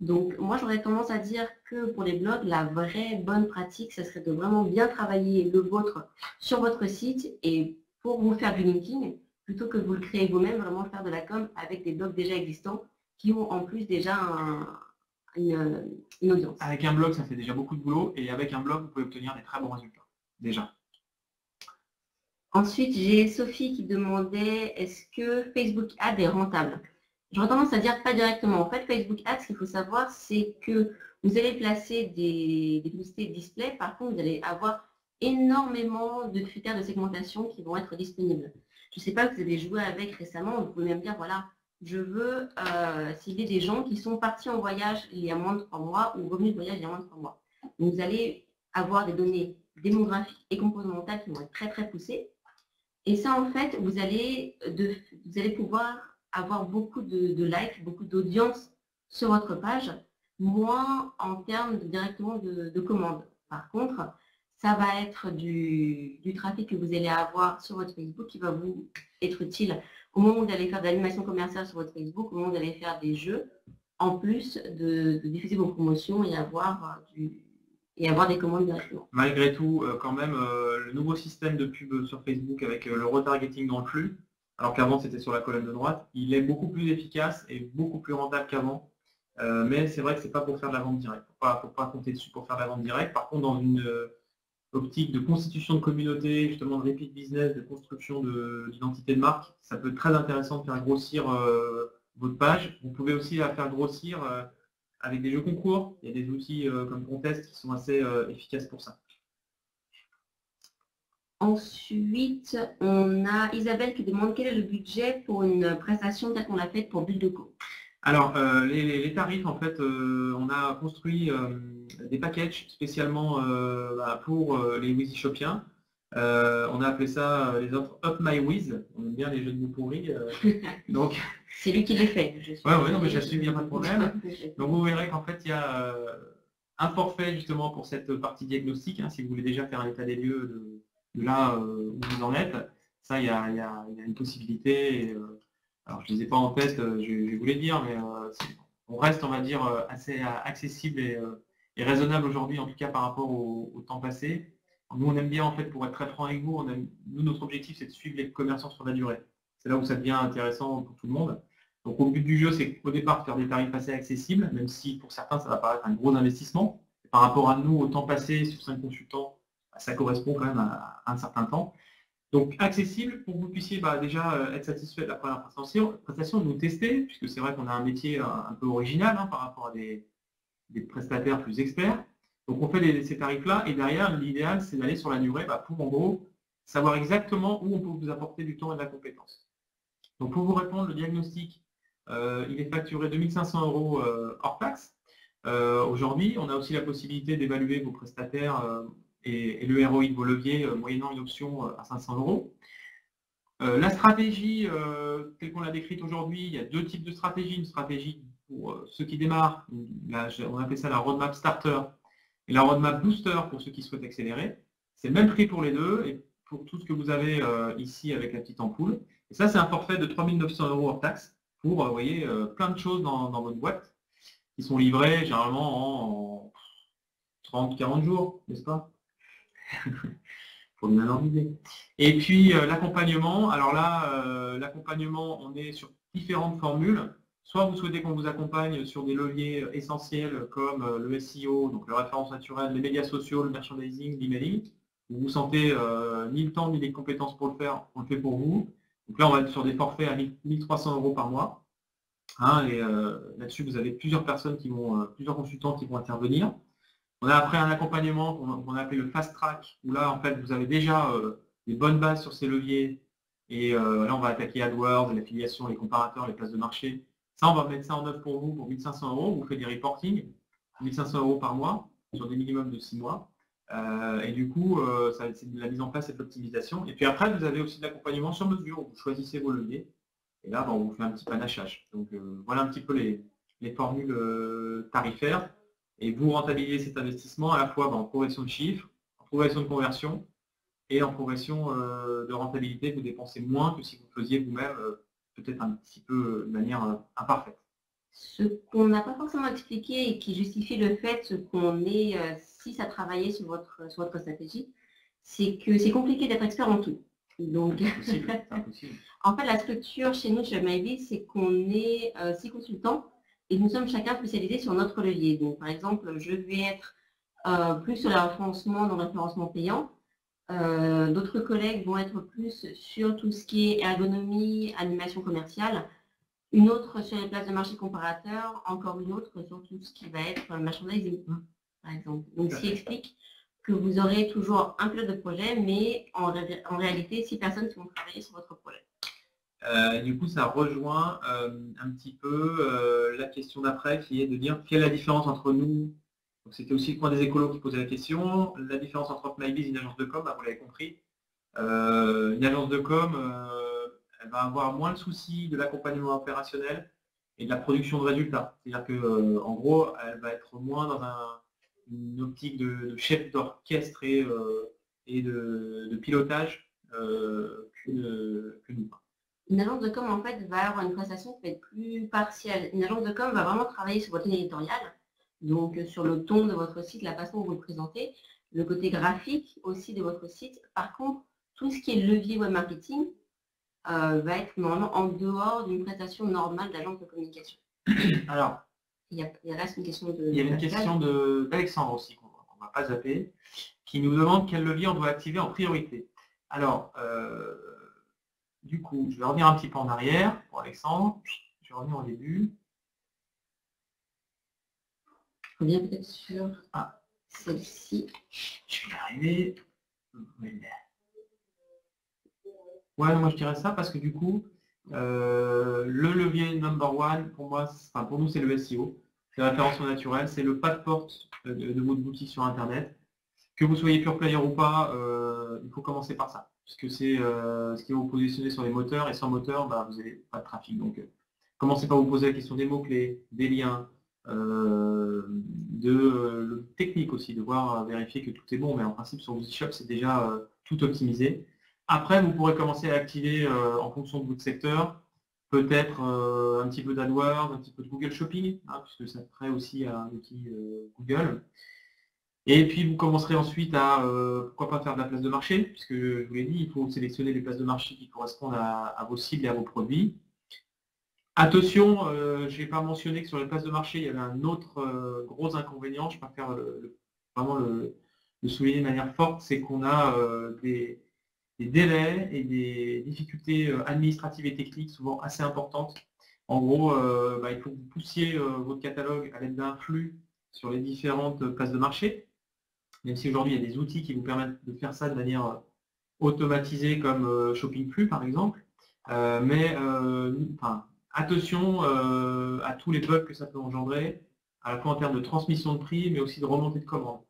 Donc moi j'aurais tendance à dire que pour les blogs, la vraie bonne pratique, ça serait de vraiment bien travailler le vôtre sur votre site et pour vous faire du linking, plutôt que vous le créez vous-même, vraiment faire de la com avec des blogs déjà existants qui ont en plus déjà une audience. Avec un blog, ça fait déjà beaucoup de boulot, et avec un blog, vous pouvez obtenir des très bons résultats, déjà. Ensuite, j'ai Sophie qui demandait est-ce que Facebook Ads est rentable? J'aurais tendance à dire pas directement. En fait, Facebook Ads, ce qu'il faut savoir, c'est que vous allez placer des publicités display. Par contre, vous allez avoir énormément de critères de segmentation qui vont être disponibles. Je ne sais pas, vous avez joué avec récemment, vous pouvez même dire, voilà, je veux cibler des gens qui sont partis en voyage il y a moins de 3 mois ou revenus de voyage il y a moins de 3 mois. Donc, vous allez avoir des données démographiques et comportementales qui vont être très, très poussées. Et ça, en fait, vous allez pouvoir avoir beaucoup de likes, beaucoup d'audience sur votre page, moins en termes directement de commandes. Par contre, ça va être du trafic que vous allez avoir sur votre Facebook qui va vous être utile au moment où vous allez faire de l'animation commerciale sur votre Facebook, au moment où vous allez faire des jeux, en plus de diffuser vos promotions et avoir des commandes directement. Malgré tout, quand même, le nouveau système de pub sur Facebook avec le retargeting dans le flux, alors qu'avant c'était sur la colonne de droite, il est beaucoup plus efficace et beaucoup plus rentable qu'avant. Mais c'est vrai que c'est pas pour faire de la vente directe. Il ne faut pas compter dessus pour faire de la vente directe. Par contre, dans une optique de constitution de communauté, justement de repeat business, de construction d'identité de marque, ça peut être très intéressant de faire grossir votre page. Vous pouvez aussi la faire grossir avec des jeux concours. Il y a des outils comme Contest qui sont assez efficaces pour ça. Ensuite, on a Isabelle qui demande quel est le budget pour une prestation telle qu'on l'a faite pour Build-A-Co. Alors, les tarifs, en fait, on a construit des packages spécialement pour les Wizishopiens. On a appelé ça les offres Up My Wiz. On aime bien les jeux de mots pourris. Donc, c'est lui qui les fait. Oui, non, mais j'assume, il n'y a pas de problème. Donc vous verrez qu'en fait, il y a un forfait justement pour cette partie diagnostic, hein, si vous voulez déjà faire un état des lieux de là où vous en êtes. Ça, il y a une possibilité. Et, alors, je ne les ai pas en tête, je vais vous les dire, mais on reste, on va dire, assez accessible et raisonnable aujourd'hui, en tout cas par rapport au temps passé. Nous, on aime bien, en fait, pour être très franc avec vous, nous, notre objectif, c'est de suivre les commerçants sur la durée. C'est là où ça devient intéressant pour tout le monde. Donc, au but du jeu, c'est qu'au départ, faire des tarifs assez accessibles, même si pour certains, ça va paraître un gros investissement. Par rapport à nous, au temps passé sur 5 consultants, ça correspond quand même à un certain temps. Donc, accessible pour que vous puissiez déjà être satisfait de la première prestation, de nous tester, puisque c'est vrai qu'on a un métier un peu original par rapport à des prestataires plus experts. Donc, on fait ces tarifs-là, et derrière, l'idéal, c'est d'aller sur la durée pour, en gros, savoir exactement où on peut vous apporter du temps et de la compétence. Donc, pour vous répondre, le diagnostic, il est facturé 2500 € hors taxe. Aujourd'hui, on a aussi la possibilité d'évaluer vos prestataires et le ROI de vos leviers moyennant une option à 500 €. La stratégie, telle qu'on l'a décrite aujourd'hui, il y a 2 types de stratégies. Une stratégie pour ceux qui démarrent, on appelle ça la roadmap starter, et la roadmap booster pour ceux qui souhaitent accélérer. C'est le même prix pour les deux, et pour tout ce que vous avez ici avec la petite ampoule. Et ça, c'est un forfait de 3900 € hors taxe pour, vous voyez, plein de choses dans votre boîte qui sont livrées généralement en 30-40 jours, n'est-ce pas? Pour donner un ordre d'idée. Et puis l'accompagnement, alors là, l'accompagnement, on est sur différentes formules. Soit vous souhaitez qu'on vous accompagne sur des leviers essentiels comme le SEO, donc le référence naturel, les médias sociaux, le merchandising, l'emailing. Vous vous sentez ni le temps ni les compétences pour le faire, on le fait pour vous. Donc là, on va être sur des forfaits à 1300 € par mois. Et là-dessus, vous avez plusieurs personnes plusieurs consultants qui vont intervenir. On a après un accompagnement qu'on a appelé le fast track, où là, en fait, vous avez déjà des bonnes bases sur ces leviers. Et là, on va attaquer AdWords, l'affiliation, les comparateurs, les places de marché. Ça, on va mettre ça en œuvre pour vous pour 1500 €. Vous faites des reporting, 1500 € par mois, sur des minimums de 6 mois. Et du coup, c'est de la mise en place et de l'optimisation. Et puis après, vous avez aussi de l'accompagnement sur mesure. Vous choisissez vos leviers. Et là, on vous fait un petit panachage. Donc voilà un petit peu les formules tarifaires. Et vous rentabilisez cet investissement à la fois en progression de chiffres, en progression de conversion et en progression de rentabilité. Vous dépensez moins que si vous faisiez vous-même, peut-être un petit peu de manière imparfaite. Ce qu'on n'a pas forcément expliqué et qui justifie le fait qu'on ait 6 à travailler sur votre stratégie, c'est que c'est compliqué d'être expert en tout. Donc, en fait, la structure chez nous, chez Maybe, c'est qu'on est 6 consultants et nous sommes chacun spécialisés sur notre levier. Donc, par exemple, je vais être plus sur le référencement, dans le référencement payant. D'autres collègues vont être plus sur tout ce qui est ergonomie, animation commerciale. Une autre sur les places de marché comparateurs, encore une autre sur tout ce qui va être merchandising, par exemple. Donc, ce qui explique que vous aurez toujours un pilote de projet, mais en réalité, 6 personnes qui vont travailler sur votre projet. Du coup, ça rejoint un petit peu la question d'après, qui est de dire quelle est la différence entre nous. C'était aussi le point des écolos qui posait la question. La différence entre Mybiz et une agence de com, vous l'avez compris. Une agence de com, elle va avoir moins le souci de l'accompagnement opérationnel et de la production de résultats. C'est-à-dire que, en gros, elle va être moins dans une optique de chef d'orchestre et de pilotage que nous. Une agence de com, en fait, va avoir une prestation qui va être plus partielle. Une agence de com va vraiment travailler sur votre ligne éditoriale, donc sur le ton de votre site, la façon dont vous le présentez, le côté graphique aussi de votre site. Par contre, tout ce qui est levier web marketing va être normalement en dehors d'une prestation normale d'agence de communication. Alors, il reste une question de... Il y a une question d'Alexandre aussi, qu'on ne va pas zapper, qui nous demande quel levier on doit activer en priorité. Alors, du coup, je vais revenir un petit peu en arrière pour Alexandre. Je vais revenir au début. Je reviens peut-être sur celle-ci. Je vais y arriver. Ouais, moi je dirais ça parce que du coup, le levier number one, pour moi, pour nous, c'est le SEO. C'est la référencement naturel, c'est le pas de porte de votre boutique sur Internet. Que vous soyez pure player ou pas, il faut commencer par ça. Puisque c'est ce qui va vous positionner sur les moteurs, et sans moteur, vous n'avez pas de trafic. Donc, commencez par vous poser la question des mots-clés, des liens, le technique aussi, de voir vérifier que tout est bon. Mais en principe, sur Shop, c'est déjà tout optimisé. Après, vous pourrez commencer à activer en fonction de votre secteur, peut-être un petit peu d'AdWords, un petit peu de Google Shopping, puisque ça ferait aussi un outil Google. Et puis vous commencerez ensuite à, pourquoi pas faire de la place de marché, puisque je vous l'ai dit, il faut sélectionner les places de marché qui correspondent à vos cibles et à vos produits. Attention, je n'ai pas mentionné que sur les places de marché, il y avait un autre gros inconvénient, je préfère vraiment le souligner de manière forte, c'est qu'on a des délais et des difficultés administratives et techniques souvent assez importantes. En gros, il faut que vous poussiez votre catalogue à l'aide d'un flux sur les différentes places de marché. Même si aujourd'hui il y a des outils qui vous permettent de faire ça de manière automatisée comme Shopping Flux par exemple. Attention à tous les bugs que ça peut engendrer, à la fois en termes de transmission de prix, mais aussi de remontée de commandes.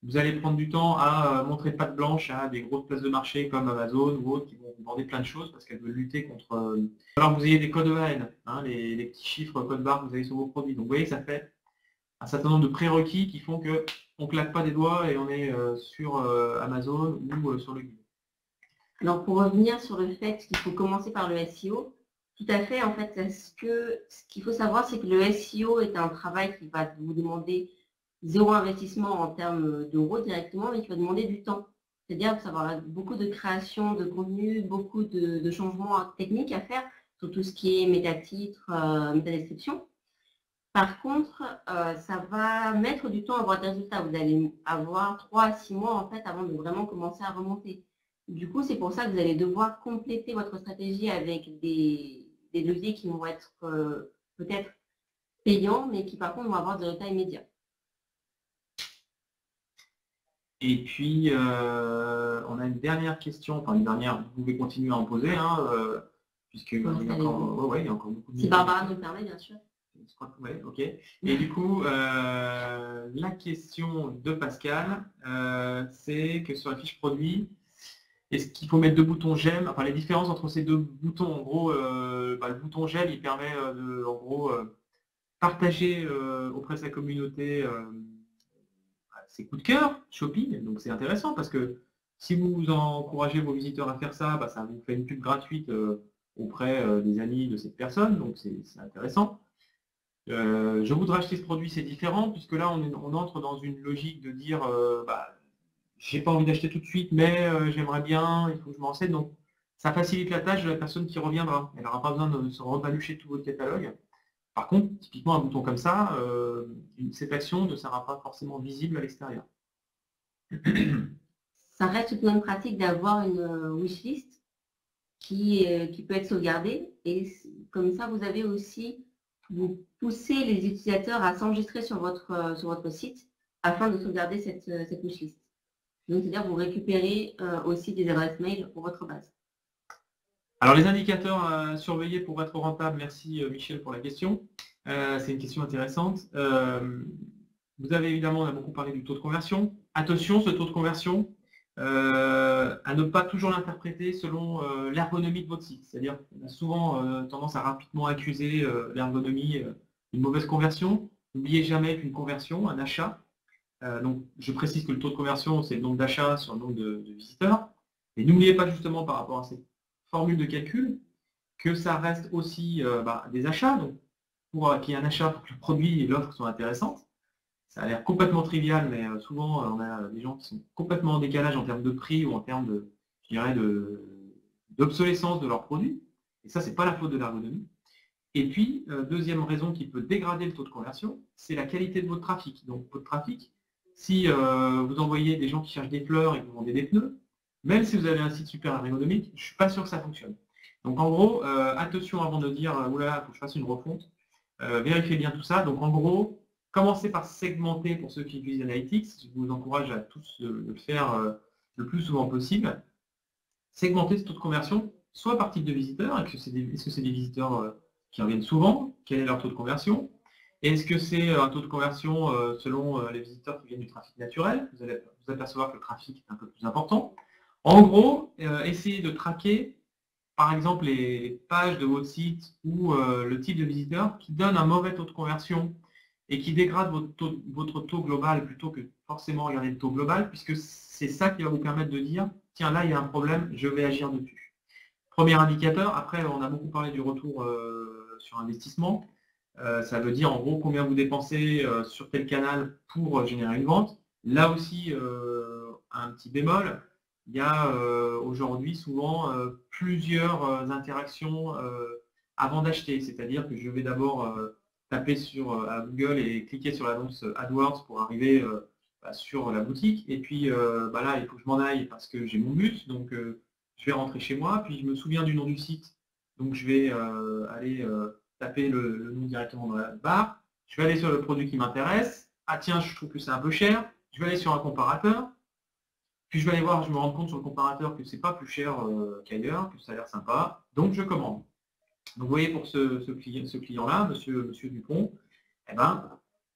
Vous allez prendre du temps à montrer patte blanche à des grosses places de marché comme Amazon ou autres qui vont vous vendre plein de choses parce qu'elles veulent lutter contre... Alors vous ayez des codes EAN, les petits chiffres code barre que vous avez sur vos produits. Donc vous voyez, ça fait un certain nombre de prérequis qui font qu'on ne claque pas des doigts et on est sur Amazon ou sur le guide. Alors pour revenir sur le fait qu'il faut commencer par le SEO, tout à fait, en fait, ce qu'il faut savoir, c'est que le SEO est un travail qui va vous demander zéro investissement en termes d'euros directement, mais qui va demander du temps. C'est-à-dire que ça va avoir beaucoup de création de contenu, beaucoup de changements techniques à faire sur tout ce qui est métatitre, métadescription. Par contre, ça va mettre du temps à avoir des résultats. Vous allez avoir 3 à 6 mois en fait avant de vraiment commencer à remonter. Du coup, c'est pour ça que vous allez devoir compléter votre stratégie avec des leviers qui vont être peut-être payants, mais qui par contre vont avoir des résultats immédiats. Et puis, on a une dernière question, enfin une dernière, vous pouvez continuer à en poser. puisqu'il Pour y rester a avec vous. encore, ouais, il y a encore beaucoup de Si Barbara nous le permet, bien sûr. Je crois que ouais, ok. Et du coup, la question de Pascal, c'est que sur la fiche produit, est-ce qu'il faut mettre deux boutons j'aime? Enfin, les différences entre ces deux boutons, en gros, le bouton j'aime, il permet de, en gros, partager auprès de sa communauté ses coups de cœur, shopping. Donc c'est intéressant parce que si vous encouragez vos visiteurs à faire ça, ça vous fait une pub gratuite auprès des amis de cette personne. Donc c'est intéressant. Je voudrais acheter ce produit, c'est différent, puisque là, on entre dans une logique de dire, j'ai pas envie d'acheter tout de suite, mais j'aimerais bien, il faut que je m'en renseigne. Donc, ça facilite la tâche de la personne qui reviendra. Elle n'aura pas besoin de se rebalucher tout votre catalogue. Par contre, typiquement, un bouton comme ça, cette action ne sera pas forcément visible à l'extérieur. Ça reste tout de même pratique d'avoir une wishlist qui peut être sauvegardée. Et comme ça, vous avez aussi, vous poussez les utilisateurs à s'enregistrer sur votre site afin de sauvegarder cette wishlist. Donc, c'est-à-dire vous récupérez aussi des adresses mail pour votre base. Alors, les indicateurs à surveiller pour être rentable, merci Michel pour la question. C'est une question intéressante. Vous avez évidemment, on a beaucoup parlé du taux de conversion. Attention, ce taux de conversion, à ne pas toujours l'interpréter selon l'ergonomie de votre site. C'est-à-dire qu'on a souvent tendance à rapidement accuser l'ergonomie d'une mauvaise conversion. N'oubliez jamais qu'une conversion, un achat, donc je précise que le taux de conversion, c'est le nombre d'achats sur le nombre de visiteurs. Et n'oubliez pas justement par rapport à cette formule de calcul que ça reste aussi des achats. Donc pour qu'il y ait un achat, pour que le produit et l'offre soient intéressantes. Ça a l'air complètement trivial, mais souvent on a des gens qui sont complètement en décalage en termes de prix ou en termes de, je dirais, d'obsolescence de leurs produits. Et ça, c'est pas la faute de l'ergonomie. Et puis, deuxième raison qui peut dégrader le taux de conversion, c'est la qualité de votre trafic. Donc, votre trafic, si vous envoyez des gens qui cherchent des fleurs et que vous vendez des pneus, même si vous avez un site super ergonomique, je ne suis pas sûr que ça fonctionne. Donc, en gros, attention avant de dire, oulala, il faut que je fasse une refonte, vérifiez bien tout ça. Donc, en gros, commencez par segmenter pour ceux qui utilisent Analytics. Je vous encourage à tous de le faire le plus souvent possible. Segmenter ce taux de conversion, soit par type de visiteur. Est-ce que c'est des visiteurs qui reviennent souvent? Quel est leur taux de conversion? Est-ce que c'est un taux de conversion selon les visiteurs qui viennent du trafic naturel? Vous allez vous apercevoir que le trafic est un peu plus important. En gros, essayez de traquer, par exemple, les pages de votre site ou le type de visiteur qui donne un mauvais taux de conversion et qui dégrade votre taux global plutôt que forcément regarder le taux global, puisque c'est ça qui va vous permettre de dire, tiens, là, il y a un problème, je vais agir dessus. Premier indicateur, après, on a beaucoup parlé du retour sur investissement. Ça veut dire, en gros, combien vous dépensez sur tel canal pour générer une vente. Là aussi, un petit bémol, il y a aujourd'hui souvent plusieurs interactions avant d'acheter. C'est-à-dire que je vais d'abord taper à Google et cliquer sur l'annonce AdWords pour arriver sur la boutique. Et puis là, il faut que je m'en aille parce que j'ai mon but. Donc, je vais rentrer chez moi. Puis, je me souviens du nom du site. Donc, je vais aller taper le nom directement dans la barre. Je vais aller sur le produit qui m'intéresse. Ah tiens, je trouve que c'est un peu cher. Je vais aller sur un comparateur. Puis, je vais aller voir, je me rends compte sur le comparateur que c'est pas plus cher qu'ailleurs, que ça a l'air sympa. Donc, je commande. Donc, vous voyez, pour ce client-là, monsieur Dupont, eh ben,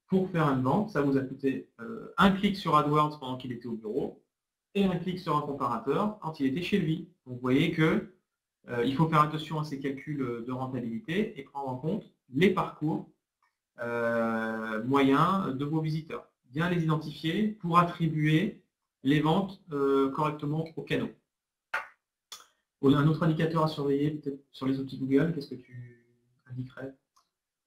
pour faire une vente, ça vous a coûté un clic sur AdWords pendant qu'il était au bureau et un clic sur un comparateur quand il était chez lui. Donc, vous voyez que il faut faire attention à ces calculs de rentabilité et prendre en compte les parcours moyens de vos visiteurs. Bien les identifier pour attribuer les ventes correctement aux canaux. Un autre indicateur à surveiller, peut-être sur les outils Google, qu'est-ce que tu indiquerais?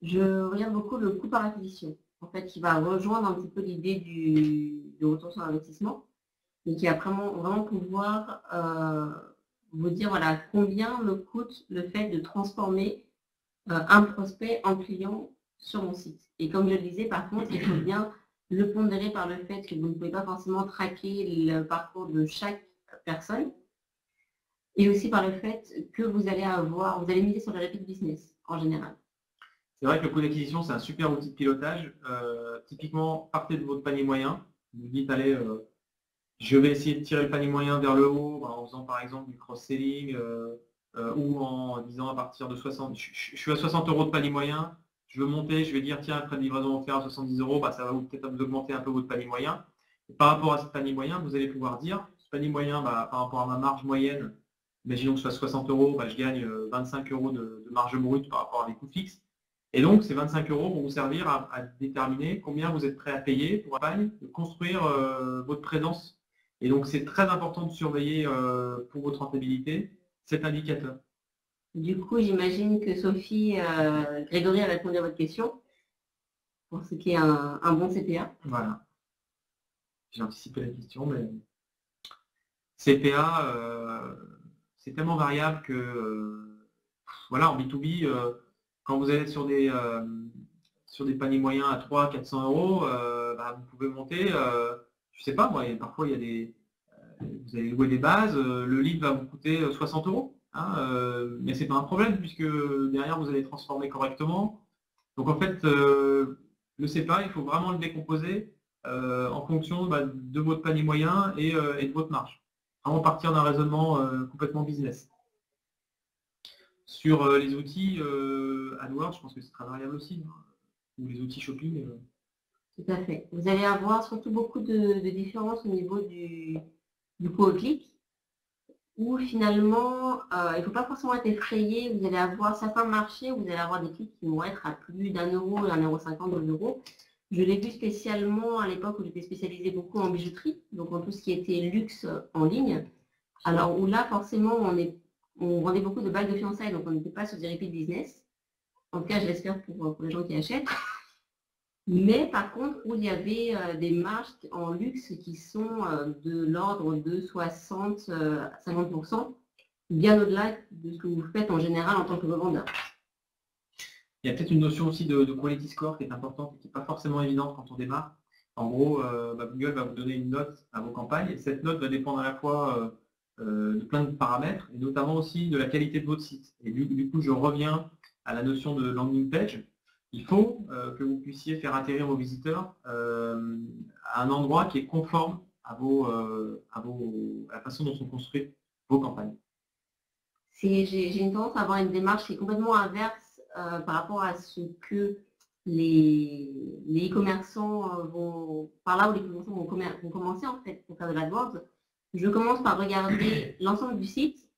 Je regarde beaucoup le coût par acquisition, en fait, qui va rejoindre un petit peu l'idée du retour sur investissement, et qui va vraiment pouvoir vous dire voilà, combien me coûte le fait de transformer un prospect en client sur mon site. Et comme je le disais, par contre, il faut bien le pondérer par le fait que vous ne pouvez pas forcément traquer le parcours de chaque personne, et aussi par le fait que vous allez miser sur le repeat business en général. C'est vrai que le coût d'acquisition, c'est un super outil de pilotage. Typiquement, partez de votre panier moyen. Vous dites, allez, je vais essayer de tirer le panier moyen vers le haut en faisant par exemple du cross-selling, ou en disant à partir de 60, je suis à 60 € de panier moyen, je veux monter, je vais dire tiens, frais de livraison offert à 70 €, bah, ça va peut-être vous augmenter un peu votre panier moyen. Et par rapport à ce panier moyen, vous allez pouvoir dire, ce panier moyen, bah, par rapport à ma marge moyenne, imaginons que ce soit 60 €, bah, je gagne 25 € de marge brute par rapport à mes coûts fixes. Et donc, ces 25 € vont vous servir à déterminer combien vous êtes prêt à payer pour de construire votre présence. Et donc, c'est très important de surveiller pour votre rentabilité cet indicateur. Du coup, j'imagine que Sophie Grégory a répondu à votre question pour ce qui est un bon CPA. Voilà. J'ai anticipé la question, mais CPA, c'est tellement variable que, voilà, en B2B, quand vous êtes sur des paniers moyens à 300-400 €, bah, vous pouvez monter, je sais pas, moi, parfois il y a des, vous allez louer des bases, le lead va vous coûter 60 €, hein, mais c'est pas un problème puisque derrière vous allez transformer correctement. Donc en fait, le CPA, il faut vraiment le décomposer en fonction de votre panier moyen et de votre marge. Vraiment partir d'un raisonnement complètement business. Sur les outils AdWords, je pense que c'est très variable aussi, hein, ou les outils shopping. Tout à fait. Vous allez avoir surtout beaucoup de différences au niveau du coût au clic, où finalement, il ne faut pas forcément être effrayé. Vous allez avoir certains marchés où vous allez avoir des clics qui vont être à plus d'1 €, 1,50 €, 2 €. Je l'ai vu spécialement à l'époque où j'étais spécialisée beaucoup en bijouterie, donc en tout ce qui était luxe en ligne. Alors où là, forcément, on vendait beaucoup de bagues de fiançailles, donc on n'était pas sur du repeat business. En tout cas, je l'espère pour les gens qui achètent. Mais par contre, où il y avait des marges en luxe qui sont de l'ordre de 60 à 50%, bien au-delà de ce que vous faites en général en tant que revendeur. Il y a peut-être une notion aussi de quality score qui est importante et qui n'est pas forcément évidente quand on démarre. En gros, Google va vous donner une note à vos campagnes et cette note va dépendre à la fois de plein de paramètres et notamment aussi de la qualité de votre site. Et du coup, je reviens à la notion de landing page. Il faut que vous puissiez faire atterrir vos visiteurs à un endroit qui est conforme à la façon dont sont construites vos campagnes. J'ai une tendance à avoir une démarche qui est complètement inverse par rapport à ce que les e-commerçants vont, par là où les e-commerçants vont commencer en fait pour faire de l'AdWords. Je commence par regarder l'ensemble du site,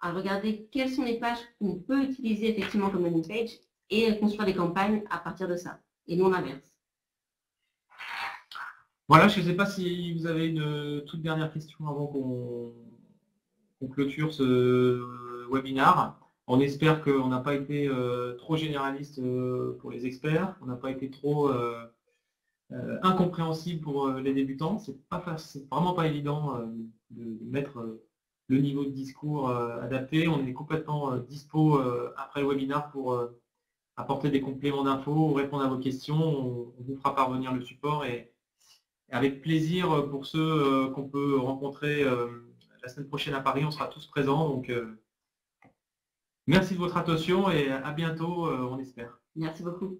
à regarder quelles sont les pages qu'on peut utiliser effectivement comme landing page et construire des campagnes à partir de ça, et non l'inverse. Voilà, je ne sais pas si vous avez une toute dernière question avant qu'on clôture ce webinaire. On espère qu'on n'a pas été trop généraliste pour les experts, on n'a pas été trop incompréhensible pour les débutants. C'est vraiment pas évident de mettre le niveau de discours adapté. On est complètement dispo après le webinaire pour apporter des compléments d'infos, répondre à vos questions. On vous fera parvenir le support et avec plaisir pour ceux qu'on peut rencontrer la semaine prochaine à Paris. On sera tous présents. Donc, merci de votre attention et à bientôt, on espère. Merci beaucoup.